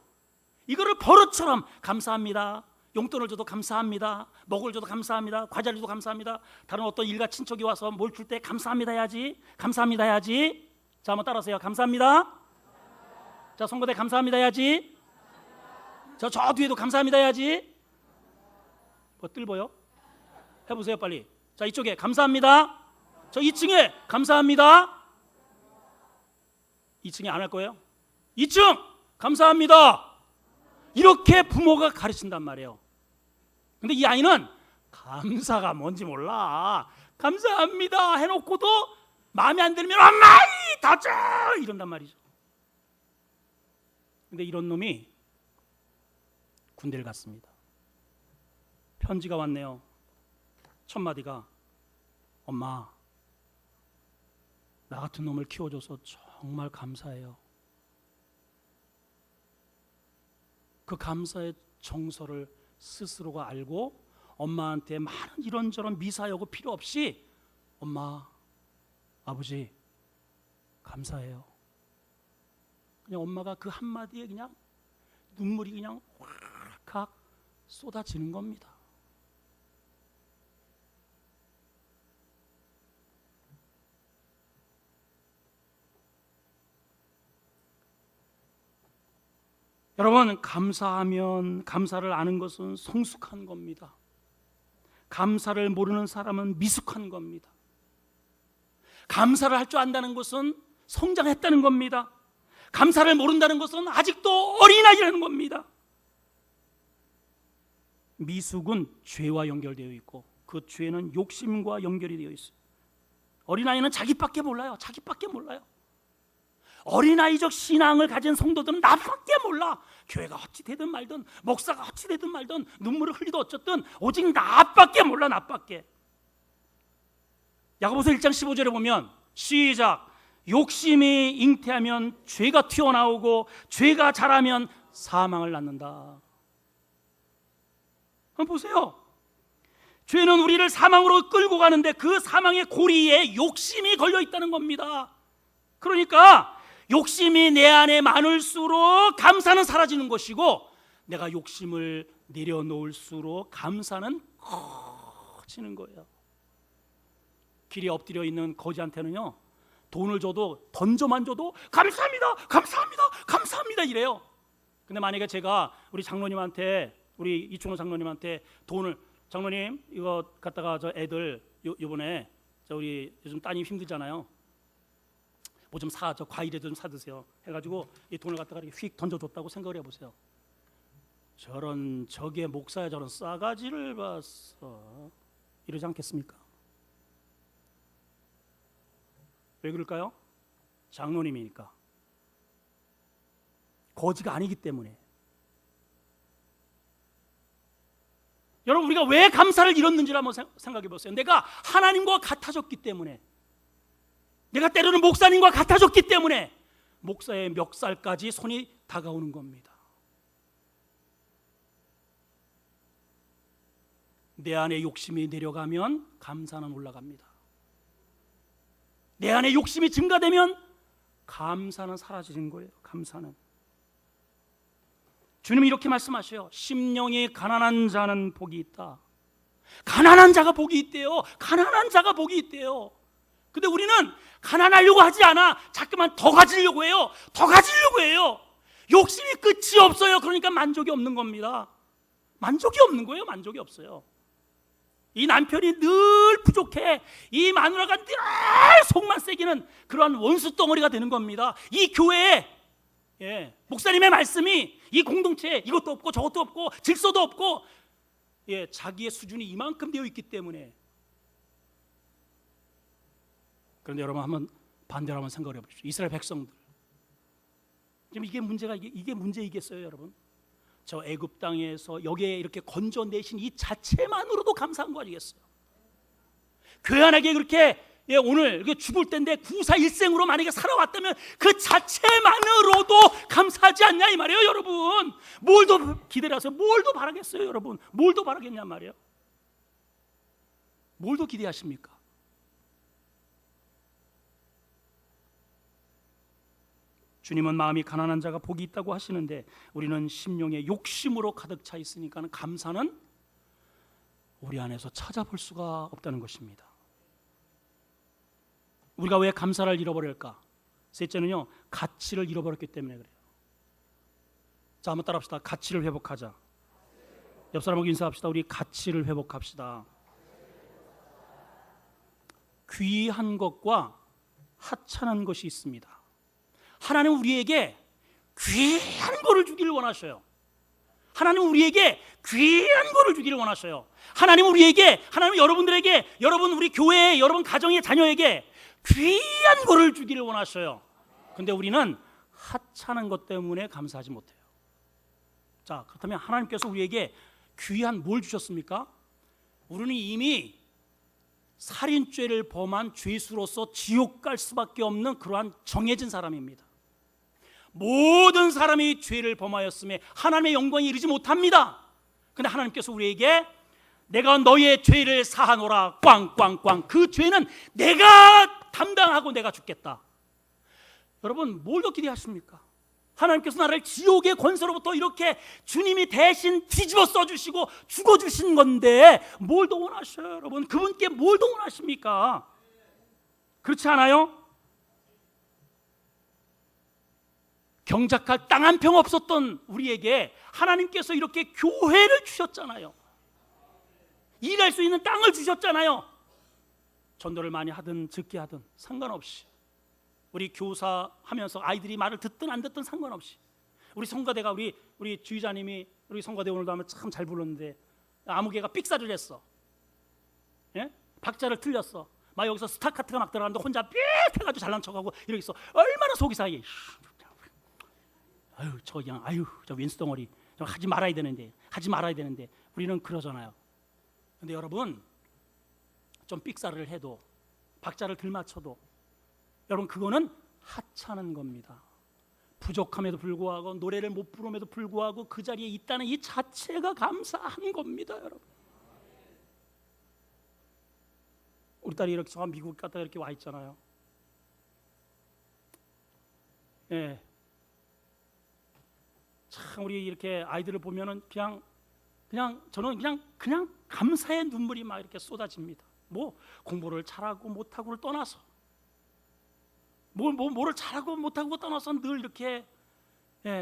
이거를 버릇처럼 감사합니다, 용돈을 줘도 감사합니다, 먹을 줘도 감사합니다, 과자를 줘도 감사합니다, 다른 어떤 일가 친척이 와서 뭘 줄 때 감사합니다 해야지, 감사합니다 해야지. 자, 한번 따라하세요. 감사합니다. 자, 선거대 감사합니다 해야지. 저 뒤에도 감사합니다 해야지. 뭐 뜰보요? 해보세요 빨리. 자, 이쪽에 감사합니다. 저 2층에 감사합니다. 2층에 안 할 거예요? 2층 감사합니다. 이렇게 부모가 가르친단 말이에요. 근데 이 아이는 감사가 뭔지 몰라. 감사합니다 해놓고도 마음에 안 들면 엄마 다져 이런단 말이죠. 근데 이런 놈이 군대를 갔습니다. 편지가 왔네요. 첫 마디가, 엄마, 나 같은 놈을 키워줘서 정말 감사해요. 그 감사의 정서를 스스로가 알고 엄마한테 많은 이런저런 미사여구 필요 없이 엄마, 아버지 감사해요. 그냥 엄마가 그 한마디에 그냥 눈물이 그냥 확 쏟아지는 겁니다. 여러분, 감사하면, 감사를 아는 것은 성숙한 겁니다. 감사를 모르는 사람은 미숙한 겁니다. 감사를 할 줄 안다는 것은 성장했다는 겁니다. 감사를 모른다는 것은 아직도 어린아이라는 겁니다. 미숙은 죄와 연결되어 있고 그 죄는 욕심과 연결이 되어 있어요. 어린아이는 자기밖에 몰라요. 자기밖에 몰라요. 어린아이적 신앙을 가진 성도들은 나밖에 몰라. 교회가 어찌 되든 말든, 목사가 어찌 되든 말든, 눈물을 흘리든 어쨌든 오직 나밖에 몰라. 나밖에. 야고보서 1장 15절에 보면 시작, 욕심이 잉태하면 죄가 튀어나오고 죄가 자라면 사망을 낳는다. 한번 보세요. 죄는 우리를 사망으로 끌고 가는데 그 사망의 고리에 욕심이 걸려 있다는 겁니다. 그러니까 욕심이 내 안에 많을수록 감사는 사라지는 것이고, 내가 욕심을 내려놓을수록 감사는 커지는 거예요. 길에 엎드려 있는 거지한테는요, 돈을 줘도, 던져만 줘도 감사합니다, 감사합니다, 감사합니다 이래요. 근데 만약에 제가 우리 장로님한테, 우리 이충호 장로님한테 돈을, 장로님 이거 갖다가 저 애들 요번에 저 우리 요즘 따님 힘들잖아요, 뭐 좀 사, 저 과일이라도 좀 사드세요 해가지고 이 돈을 갖다가 이렇게 휙 던져줬다고 생각을 해보세요. 저런, 저게 목사야, 저런 싸가지를 봤어, 이러지 않겠습니까? 왜 그럴까요? 장로님이니까, 거지가 아니기 때문에. 여러분, 우리가 왜 감사를 잃었는지를 한번 생각해 보세요. 내가 하나님과 같아졌기 때문에, 내가 때로는 목사님과 같아졌기 때문에 목사의 멱살까지 손이 다가오는 겁니다. 내 안에 욕심이 내려가면 감사는 올라갑니다. 내 안에 욕심이 증가되면 감사는 사라지는 거예요. 감사는. 주님이 이렇게 말씀하셔요. 심령이 가난한 자는 복이 있다. 가난한 자가 복이 있대요. 가난한 자가 복이 있대요. 근데 우리는 가난하려고 하지 않아. 자꾸만 더 가지려고 해요. 더 가지려고 해요. 욕심이 끝이 없어요. 그러니까 만족이 없는 겁니다. 만족이 없는 거예요. 만족이 없어요. 이 남편이 늘 부족해. 이 마누라가 늘 속만 새기는 그러한 원수 덩어리가 되는 겁니다. 이 교회에 목사님의 말씀이 이 공동체에 이것도 없고 저것도 없고 질서도 없고 자기의 수준이 이만큼 되어 있기 때문에. 그런데 여러분 한번 반대로 한번 생각해 보십시오. 이스라엘 백성들 지금 이게 문제이겠어요, 여러분? 저 애굽 땅에서 여기에 이렇게 건져내신 이 자체만으로도 감사한 거 아니겠어요? 교만하게 그렇게 오늘 죽을 때인데 구사일생으로 만약에 살아왔다면 그 자체만으로도 감사하지 않냐 이 말이에요, 여러분. 뭘 더 기대를 하세요? 뭘 더 바라겠어요, 여러분? 뭘 더 바라겠냐 말이에요. 뭘 더 기대하십니까? 주님은 마음이 가난한 자가 복이 있다고 하시는데 우리는 심령의 욕심으로 가득 차 있으니까 감사는 우리 안에서 찾아볼 수가 없다는 것입니다. 우리가 왜 감사를 잃어버릴까? 셋째는요, 가치를 잃어버렸기 때문에 그래요. 자, 한번 따라합시다. 가치를 회복하자. 옆 사람하고 인사합시다. 우리 가치를 회복합시다. 귀한 것과 하찮은 것이 있습니다. 하나님은 우리에게 귀한 거를 주기를 원하셔요. 하나님은 우리에게 귀한 거를 주기를 원하셔요. 하나님은 여러분들에게, 여러분 우리 교회에, 여러분 가정의 자녀에게 귀한 거를 주기를 원하셔요. 근데 우리는 하찮은 것 때문에 감사하지 못해요. 자, 그렇다면 하나님께서 우리에게 귀한 뭘 주셨습니까? 우리는 이미 살인죄를 범한 죄수로서 지옥 갈 수밖에 없는 그러한 정해진 사람입니다. 모든 사람이 죄를 범하였음에 하나님의 영광에 이르지 못합니다. 그런데 하나님께서 우리에게 내가 너의 죄를 사하노라 꽝꽝꽝, 그 죄는 내가 담당하고 내가 죽겠다. 여러분 뭘 더 기대하십니까? 하나님께서 나를 지옥의 권세로부터 이렇게 주님이 대신 뒤집어 써주시고 죽어주신 건데 뭘 더 원하셔요, 여러분? 그분께 뭘 더 원하십니까? 그렇지 않아요? 경작할 땅 한 평 없었던 우리에게 하나님께서 이렇게 교회를 주셨잖아요. 일할 수 있는 땅을 주셨잖아요. 전도를 많이 하든 적게 하든 상관없이, 우리 교사하면서 아이들이 말을 듣든 안 듣든 상관없이, 우리 성가대가 우리 주의자님이 우리 성가대 오늘도 하면 참 잘 불렀는데 아무개가 삑사를 했어. 박자를 틀렸어. 막 여기서 스타카트가 막 들어가는데 혼자 삑 해가지고 잘난 척하고 이러고 있어. 얼마나 속이 상해. 저 왼수덩어리 하지 말아야 되는데 우리는 그러잖아요. 근데 여러분 좀 삑사를 해도 박자를 들 맞춰도 여러분 그거는 하찮은 겁니다. 부족함에도 불구하고 노래를 못 부름에도 불구하고 그 자리에 있다는 이 자체가 감사한 겁니다, 여러분. 우리 딸이 이렇게 미국 갔다가 이렇게 와 있잖아요. 참 우리 이렇게 아이들을 보면은 그냥 저는 그냥 감사의 눈물이 막 이렇게 쏟아집니다. 뭐 공부를 잘하고 못하고를 떠나서 뭐를 잘하고 못하고 떠나서 늘 이렇게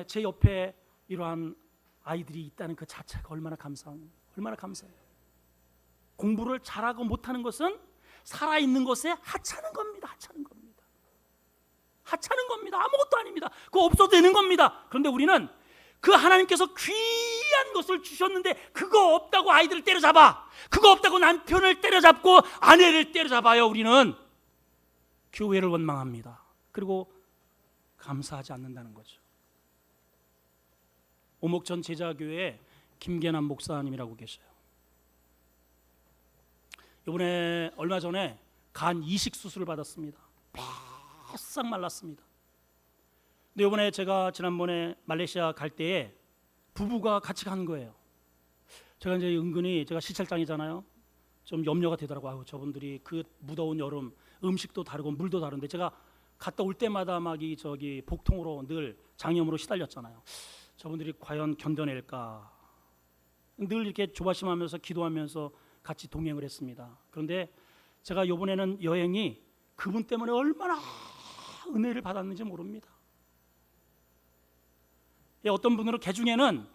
제 옆에 이러한 아이들이 있다는 그 자체가 얼마나 감사해요. 공부를 잘하고 못하는 것은 살아있는 것에 하찮은 겁니다. 아무것도 아닙니다. 그거 없어도 되는 겁니다. 그런데 우리는 그 하나님께서 귀한 것을 주셨는데 그거 없다고 아이들을 때려잡아, 그거 없다고 남편을 때려잡고 아내를 때려잡아요. 우리는 교회를 원망합니다. 그리고 감사하지 않는다는 거죠. 오목전 제자교회에 김계남 목사님이라고 계셔요. 이번에 얼마 전에 간 이식 수술을 받았습니다. 바싹 말랐습니다. 근데 이번에 제가 지난번에 말레이시아 갈 때에 부부가 같이 간 거예요. 제가 이제 은근히 제가 시찰장이잖아요. 좀 염려가 되더라고요. 아유, 저분들이 그 무더운 여름 음식도 다르고 물도 다른데 제가 갔다 올 때마다 막 이 저기 복통으로 늘 장염으로 시달렸잖아요. 저분들이 과연 견뎌낼까? 늘 이렇게 조바심하면서 기도하면서 같이 동행을 했습니다. 그런데 제가 이번에는 여행이 그분 때문에 얼마나 은혜를 받았는지 모릅니다. 예, 어떤 분들은 개중에는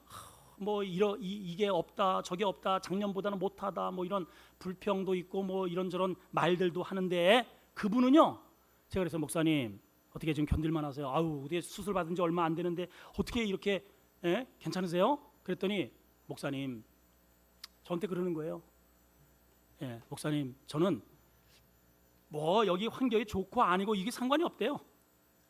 뭐 이게 없다 저게 없다 작년보다는 못하다 뭐 이런 불평도 있고 뭐 이런저런 말들도 하는데 그분은요, 제가 그래서 목사님 어떻게 지금 견딜만 하세요? 아우, 어떻게 수술 받은 지 얼마 안 되는데 어떻게 이렇게 괜찮으세요? 그랬더니 목사님 저한테 그러는 거예요. 예, 목사님 저는 뭐 여기 환경이 좋고 아니고 이게 상관이 없대요.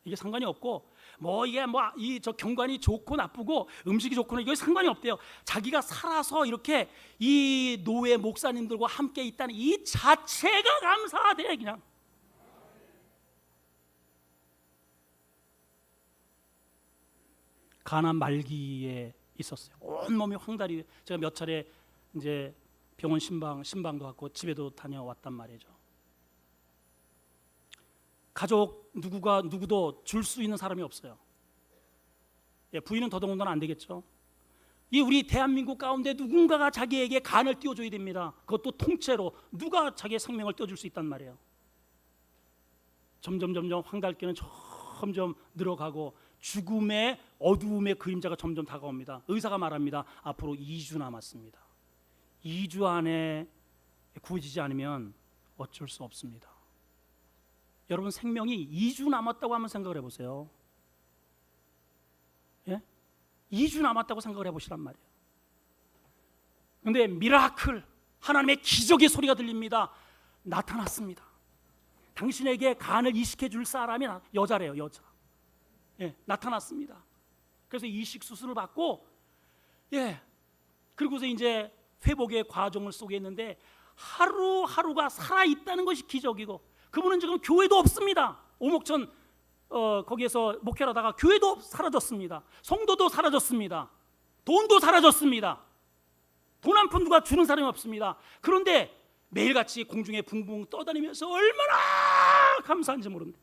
이게 상관이 없고 뭐 이게 뭐 이 저 경관이 좋고 나쁘고 음식이 좋고는 이게 상관이 없대요. 자기가 살아서 이렇게 이 노예 목사님들과 함께 있다는 이 자체가 감사하대. 그냥 가난 말기에 있었어요. 온 몸이 황달이. 제가 몇 차례 이제 병원 신방도 왔고 집에도 다녀왔단 말이죠. 가족 누구도 줄 수 있는 사람이 없어요. 예, 부인은 더더군다나 안 되겠죠. 이 우리 대한민국 가운데 누군가가 자기에게 간을 띄워줘야 됩니다. 그것도 통째로 누가 자기의 생명을 띄워줄 수 있단 말이에요. 점점 황달기는 점점 늘어가고 죽음의 어두움의 그림자가 점점 다가옵니다. 의사가 말합니다. 앞으로 2주 남았습니다. 2주 안에 구해지지 않으면 어쩔 수 없습니다. 여러분 생명이 2주 남았다고 한번 생각을 해보세요. 예? 2주 남았다고 생각을 해보시란 말이에요. 그런데 미라클, 하나님의 기적의 소리가 들립니다. 나타났습니다. 당신에게 간을 이식해 줄 사람이 여자래요. 여자. 예, 나타났습니다. 그래서 이식 수술을 받고, 예, 그리고서 이제 회복의 과정을 속에 있는데 하루하루가 살아있다는 것이 기적이고, 그분은 지금 교회도 없습니다. 오목천 거기에서 목회를 하다가 교회도 사라졌습니다. 성도도 사라졌습니다. 돈도 사라졌습니다. 돈 한 푼 누가 주는 사람이 없습니다. 그런데 매일같이 공중에 붕붕 떠다니면서 얼마나 감사한지 모릅니다.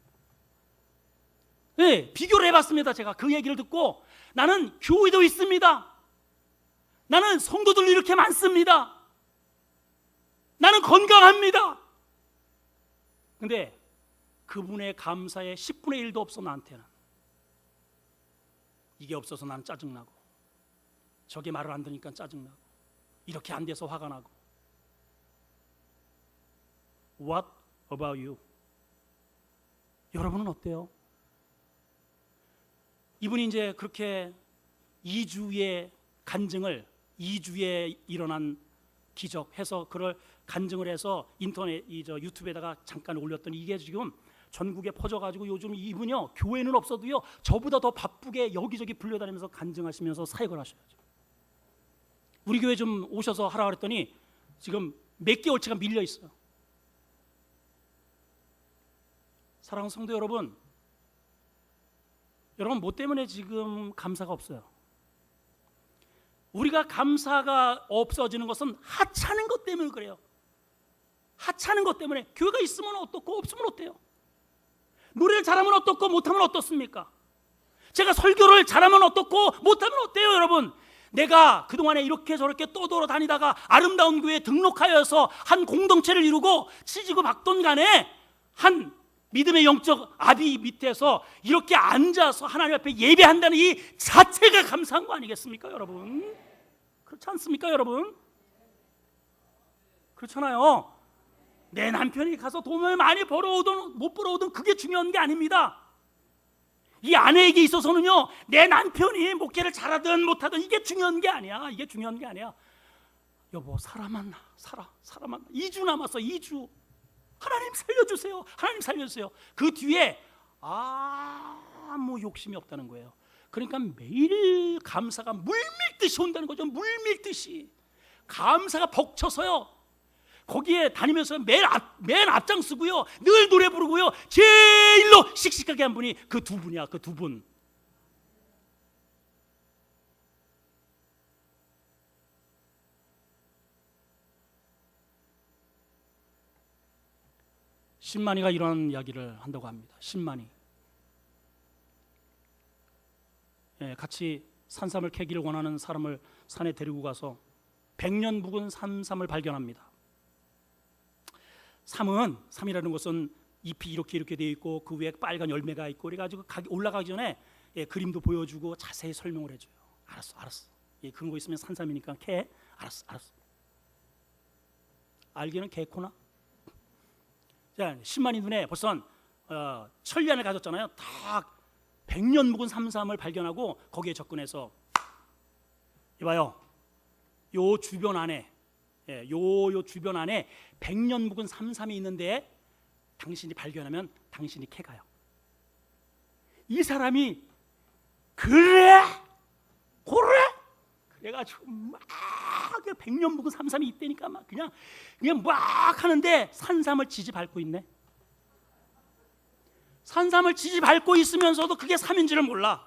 네, 비교를 해봤습니다. 제가 그 얘기를 듣고 나는 교회도 있습니다. 나는 성도들 이렇게 많습니다. 나는 건강합니다. 근데 그분의 감사에 10분의 1도 없어. 나한테는 이게 없어서 난 짜증나고, 저게 말을 안 들으니까 짜증나고, 이렇게 안 돼서 화가 나고. What about you? 여러분은 어때요? 이분이 이제 그렇게 2주의 간증을, 2주에 일어난 기적 해서 그걸 간증을 해서 인터넷 유튜브에다가 잠깐 올렸더니 이게 지금 전국에 퍼져가지고 요즘 이분이요, 교회는 없어도요 저보다 더 바쁘게 여기저기 불려다니면서 간증하시면서 사역을 하셔야죠. 우리 교회 좀 오셔서 하라 그랬더니 지금 몇 개월치가 밀려 있어요. 사랑하는 성도 여러분, 여러분 뭐 때문에 지금 감사가 없어요? 우리가 감사가 없어지는 것은 하찮은 것 때문에 그래요. 하찮은 것 때문에. 교회가 있으면 어떻고 없으면 어때요? 노래를 잘하면 어떻고 못하면 어떻습니까? 제가 설교를 잘하면 어떻고 못하면 어때요? 여러분, 내가 그동안에 이렇게 저렇게 떠돌아다니다가 아름다운 교회에 등록하여서 한 공동체를 이루고 치지고 박돈 간에 한 믿음의 영적 아비 밑에서 이렇게 앉아서 하나님 앞에 예배한다는 이 자체가 감사한 거 아니겠습니까, 여러분? 그렇지 않습니까, 여러분? 그렇잖아요. 내 남편이 가서 돈을 많이 벌어오든 못 벌어오든 그게 중요한 게 아닙니다. 이 아내에게 있어서는요, 내 남편이 목회를 잘하든 못하든 이게 중요한 게 아니야. 이게 중요한 게 아니야. 여보, 살아만 2주 남았어. 2주. 하나님 살려주세요. 하나님 살려주세요. 그 뒤에 아무 욕심이 없다는 거예요. 그러니까 매일 감사가 물밀듯이 온다는 거죠. 물밀듯이 감사가 벅쳐서요, 거기에 다니면서 맨 앞장서고요, 늘 노래 부르고요, 제일로 씩씩하게 한 분이 그 두 분이야. 그 두 분. 신만이가 이런 이야기를 한다고 합니다. 신만이. 예, 같이 산삼을 캐기를 원하는 사람을 산에 데리고 가서 100년 묵은 산삼을 발견합니다. 삼이라는 것은 잎이 이렇게 되어 있고 그 위에 빨간 열매가 있고 그래가지고 올라가기 전에 그림도 보여주고 자세히 설명을 해줘요. 알았어. 그런 거 있으면 산삼이니까 캐. 알았어. 알기는 개코나. 자, 신만이 눈에 벌써 천리안을 가졌잖아요. 딱 100년 묵은 산삼을 발견하고 거기에 접근해서 이봐요. 요 주변 안에 요 주변 안에 100년 묵은 삼삼이 있는데 당신이 발견하면 당신이 캐가요. 이 사람이 그래? 그래가지고 막 100년 묵은 삼삼이 있다니까 막 그냥 막 하는데 산삼을 지지 밟고 있네. 산삼을 지지 밟고 있으면서도 그게 삼인지를 몰라.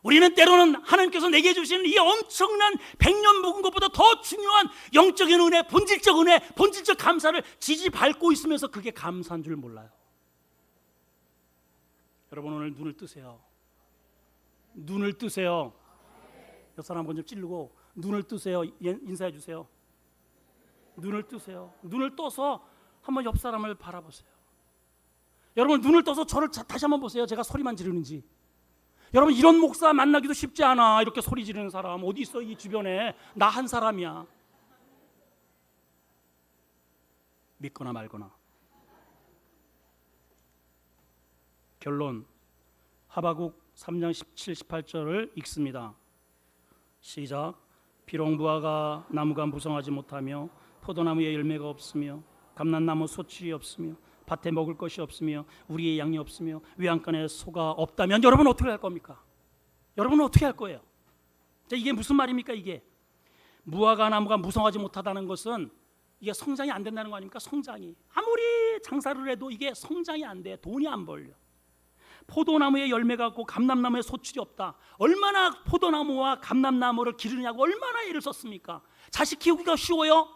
우리는 때로는 하나님께서 내게 주시는 이 엄청난 100년 묵은 것보다 더 중요한 영적인 은혜, 본질적 감사를 지지 밟고 있으면서 그게 감사한 줄 몰라요. 여러분 오늘 눈을 뜨세요. 눈을 뜨세요. 옆 사람 먼저 찌르고 눈을 뜨세요. 인사해 주세요. 눈을 뜨세요. 눈을 떠서 한번 옆 사람을 바라보세요. 여러분 눈을 떠서 저를 다시 한번 보세요. 제가 소리만 지르는지. 여러분 이런 목사 만나기도 쉽지 않아. 이렇게 소리 지르는 사람 어디 있어? 이 주변에 나 한 사람이야. 믿거나 말거나. 결론 하바국 3장 17, 18절을 읽습니다. 시작. 비록 무화과 나무가 무성하지 못하며 포도나무에 열매가 없으며 감람나무 소출이 없으며 밭에 먹을 것이 없으며 우리의 양이 없으며 외양간에 소가 없다면 여러분 어떻게 할 겁니까? 여러분은 어떻게 할 거예요? 자, 이게 무슨 말입니까? 이게 무화과 나무가 무성하지 못하다는 것은 이게 성장이 안 된다는 거 아닙니까? 성장이 아무리 장사를 해도 이게 성장이 안 돼. 돈이 안 벌려. 포도나무에 열매가 없고 감람나무에 소출이 없다. 얼마나 포도나무와 감람나무를 기르느냐고 얼마나 애를 썼습니까? 자식 키우기가 쉬워요?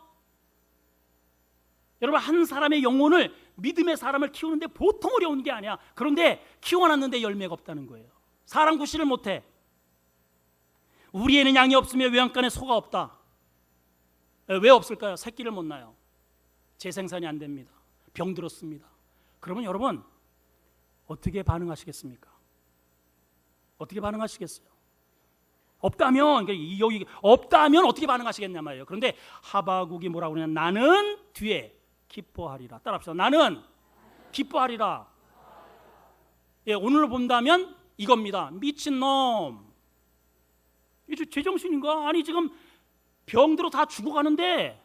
여러분 한 사람의 영혼을 믿음의 사람을 키우는데 보통 어려운 게 아니야. 그런데 키워놨는데 열매가 없다는 거예요. 사람 구실을 못해. 우리에는 양이 없으며 외양간에 소가 없다. 왜 없을까요? 새끼를 못 낳아요. 재생산이 안 됩니다. 병들었습니다. 그러면 여러분 어떻게 반응하시겠습니까? 어떻게 반응하시겠어요? 없다면 여기 없다면 어떻게 반응하시겠냐 말이에요. 그런데 하바국이 뭐라고 그러냐? 나는 뒤에 기뻐하리라. 따라합시다. 나는 기뻐하리라. 예, 오늘로 본다면 이겁니다. 미친놈. 이게 제정신인가? 아니 지금 병들어 다 죽어가는데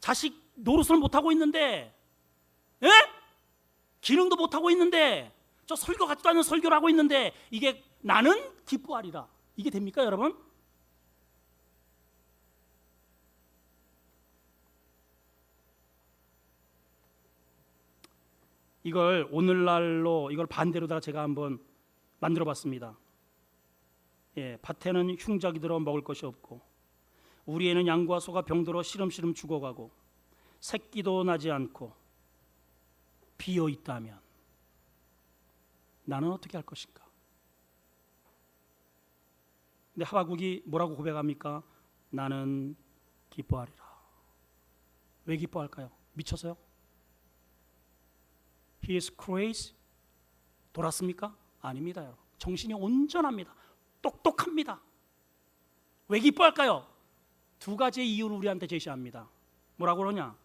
자식 노릇을 못하고 있는데 예? 기능도 못하고 있는데 저 설교 같지도 않은 설교를 하고 있는데 이게 나는 기뻐하리라. 이게 됩니까 여러분? 이걸 오늘날로 이걸 반대로다가 제가 한번 만들어 봤습니다. 예, 밭에는 흉작이 들어 먹을 것이 없고 우리에는 양과 소가 병들어 시름시름 죽어가고 새끼도 나지 않고 비어 있다면 나는 어떻게 할 것인가? 근데 하바국이 뭐라고 고백합니까? 나는 기뻐하리라. 왜 기뻐할까요? 미쳐서요? He is crazy? 돌았습니까? 아닙니다. 여러분. 정신이 온전합니다. 똑똑합니다. 왜 기뻐할까요? 두 가지의 이유를 우리한테 제시합니다. 뭐라고 그러냐?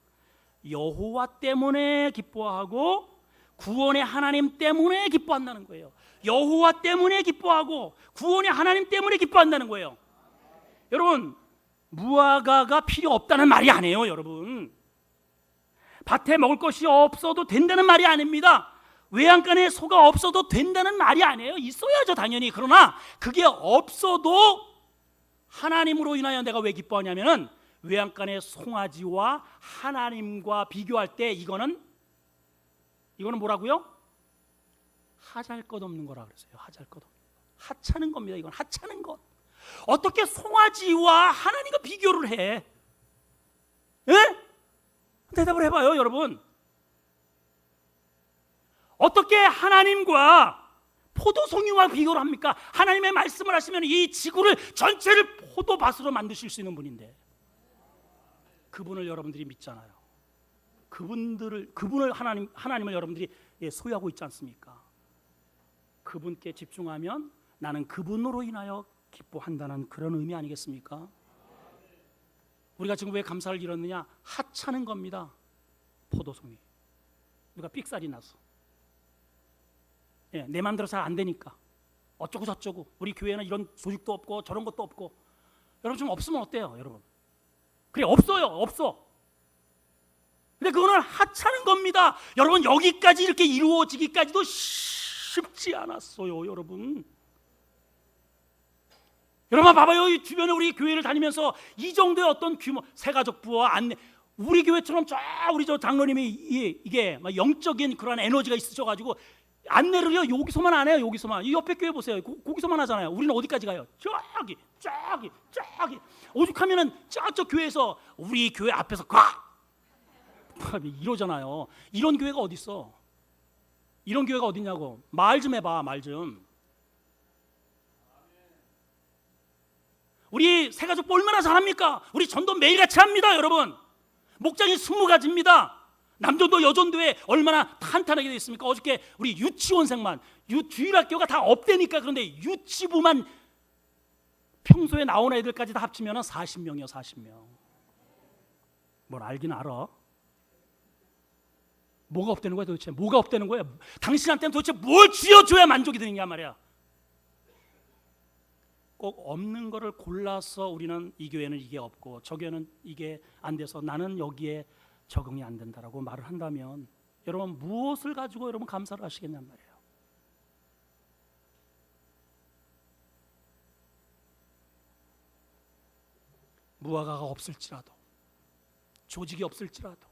여호와 때문에 기뻐하고 구원의 하나님 때문에 기뻐한다는 거예요. 여호와 때문에 기뻐하고 구원의 하나님 때문에 기뻐한다는 거예요. 여러분 무화과가 필요 없다는 말이 아니에요. 여러분 밭에 먹을 것이 없어도 된다는 말이 아닙니다. 외양간에 소가 없어도 된다는 말이 아니에요. 있어야죠 당연히. 그러나 그게 없어도 하나님으로 인하여 내가 왜 기뻐하냐면은 외양간의 송아지와 하나님과 비교할 때 이거는 뭐라고요? 하잘 것 없는 거라 그랬어요. 하잘 것 없는 거. 하찮은 겁니다. 이건 하찮은 것. 어떻게 송아지와 하나님과 비교를 해? 예? 대답을 해봐요, 여러분. 어떻게 하나님과 포도송이와 비교를 합니까? 하나님의 말씀을 하시면 이 지구를 전체를 포도밭으로 만드실 수 있는 분인데 그분을 여러분들이 믿잖아요. 그분을 하나님을 여러분들이 소유하고 있지 않습니까? 그분께 집중하면 나는 그분으로 인하여 기뻐한다는 그런 의미 아니겠습니까? 우리가 지금 왜 감사를 잃었느냐? 하찮은 겁니다. 포도송이. 누가 삑살이 나서. 내 마음대로 잘 안 되니까. 어쩌고 저쩌고. 우리 교회는 이런 조직도 없고 저런 것도 없고. 여러분 좀 없으면 어때요, 여러분? 그래, 없어요. 없어. 근데 그거는 하찮은 겁니다. 여러분, 여기까지 이렇게 이루어지기까지도 쉽지 않았어요, 여러분. 여러분 봐봐요. 이 주변에 우리 교회를 다니면서 이 정도의 어떤 규모, 새가족 부와 안내, 우리 교회처럼 우리 저 장로님이 이게 막 영적인 그런 에너지가 있으셔가지고 안내를요 여기서만 안 해요. 여기서만. 이 옆에 교회 보세요. 거기서만 하잖아요. 우리는 어디까지 가요? 저기. 오죽하면은 저쪽 교회에서 우리 교회 앞에서 이러잖아요. 이런 교회가 어디 있어? 이런 교회가 어디냐고. 말 좀 해봐, 말 좀. 우리 새가족부 얼마나 잘합니까? 우리 전도 매일같이 합니다, 여러분. 목장이 20가지입니다. 남전도 여전도에 얼마나 탄탄하게 되어 있습니까? 어저께 우리 유치원생만 주일학교가 다 없대니까. 그런데 유치부만 평소에 나온 애들까지 다 합치면 40명이요 40명. 뭘 알긴 알아. 뭐가 없다는 거야 도대체? 뭐가 없다는 거야? 당신한테는 도대체 뭘 쥐어줘야 만족이 되느냐 말이야. 꼭 없는 거를 골라서 우리는 이 교회는 이게 없고 저 교회는 이게 안 돼서 나는 여기에 적응이 안 된다라고 말을 한다면 여러분 무엇을 가지고 여러분 감사를 하시겠냔 말이에요. 무화과가 없을지라도 조직이 없을지라도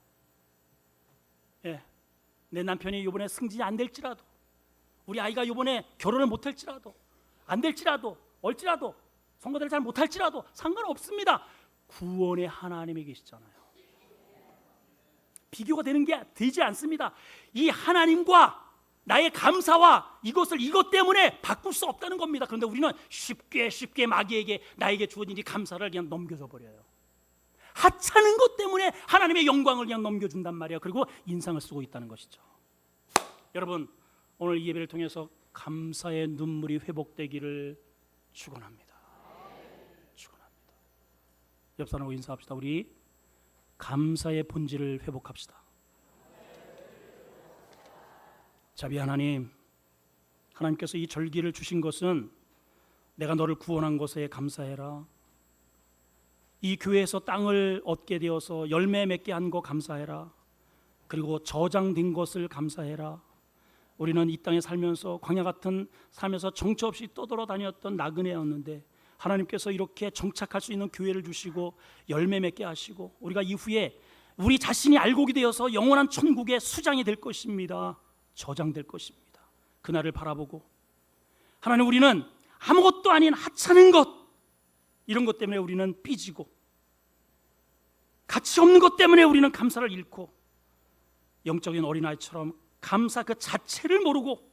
내 남편이 이번에 승진이 안 될지라도 우리 아이가 이번에 결혼을 못할지라도 안 될지라도 얼지라도 선거대를 잘 못할지라도 상관없습니다. 구원의 하나님이 계시잖아요. 비교가 되지 않습니다. 이 하나님과 나의 감사와 이것 때문에 바꿀 수 없다는 겁니다. 그런데 우리는 쉽게 마귀에게 나에게 주어진 이 감사를 그냥 넘겨줘 버려요. 하찮은 것 때문에 하나님의 영광을 그냥 넘겨준단 말이에요. 그리고 인상을 쓰고 있다는 것이죠. 여러분 오늘 이 예배를 통해서 감사의 눈물이 회복되기를 축원합니다. 축원합니다. 옆 사람하고 인사합시다. 우리 감사의 본질을 회복합시다. 자비 하나님, 하나님께서 이 절기를 주신 것은 내가 너를 구원한 것에 감사해라. 이 교회에서 땅을 얻게 되어서 열매 맺게 한 거 감사해라. 그리고 저장된 것을 감사해라. 우리는 이 땅에 살면서 광야 같은 삶에서 정처 없이 떠돌아다녔던 나그네였는데 하나님께서 이렇게 정착할 수 있는 교회를 주시고 열매 맺게 하시고 우리가 이후에 우리 자신이 알곡이 되어서 영원한 천국의 수장이 될 것입니다. 저장될 것입니다. 그날을 바라보고 하나님 우리는 아무것도 아닌 하찮은 것 이런 것 때문에 우리는 삐지고 가치 없는 것 때문에 우리는 감사를 잃고 영적인 어린아이처럼 감사 그 자체를 모르고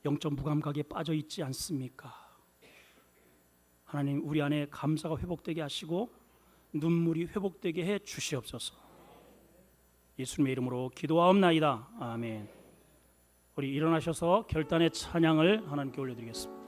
영적 무감각에 빠져 있지 않습니까? 하나님 우리 안에 감사가 회복되게 하시고 눈물이 회복되게 해 주시옵소서. 예수님의 이름으로 기도하옵나이다. 아멘. 우리 일어나셔서 결단의 찬양을 하나님께 올려드리겠습니다.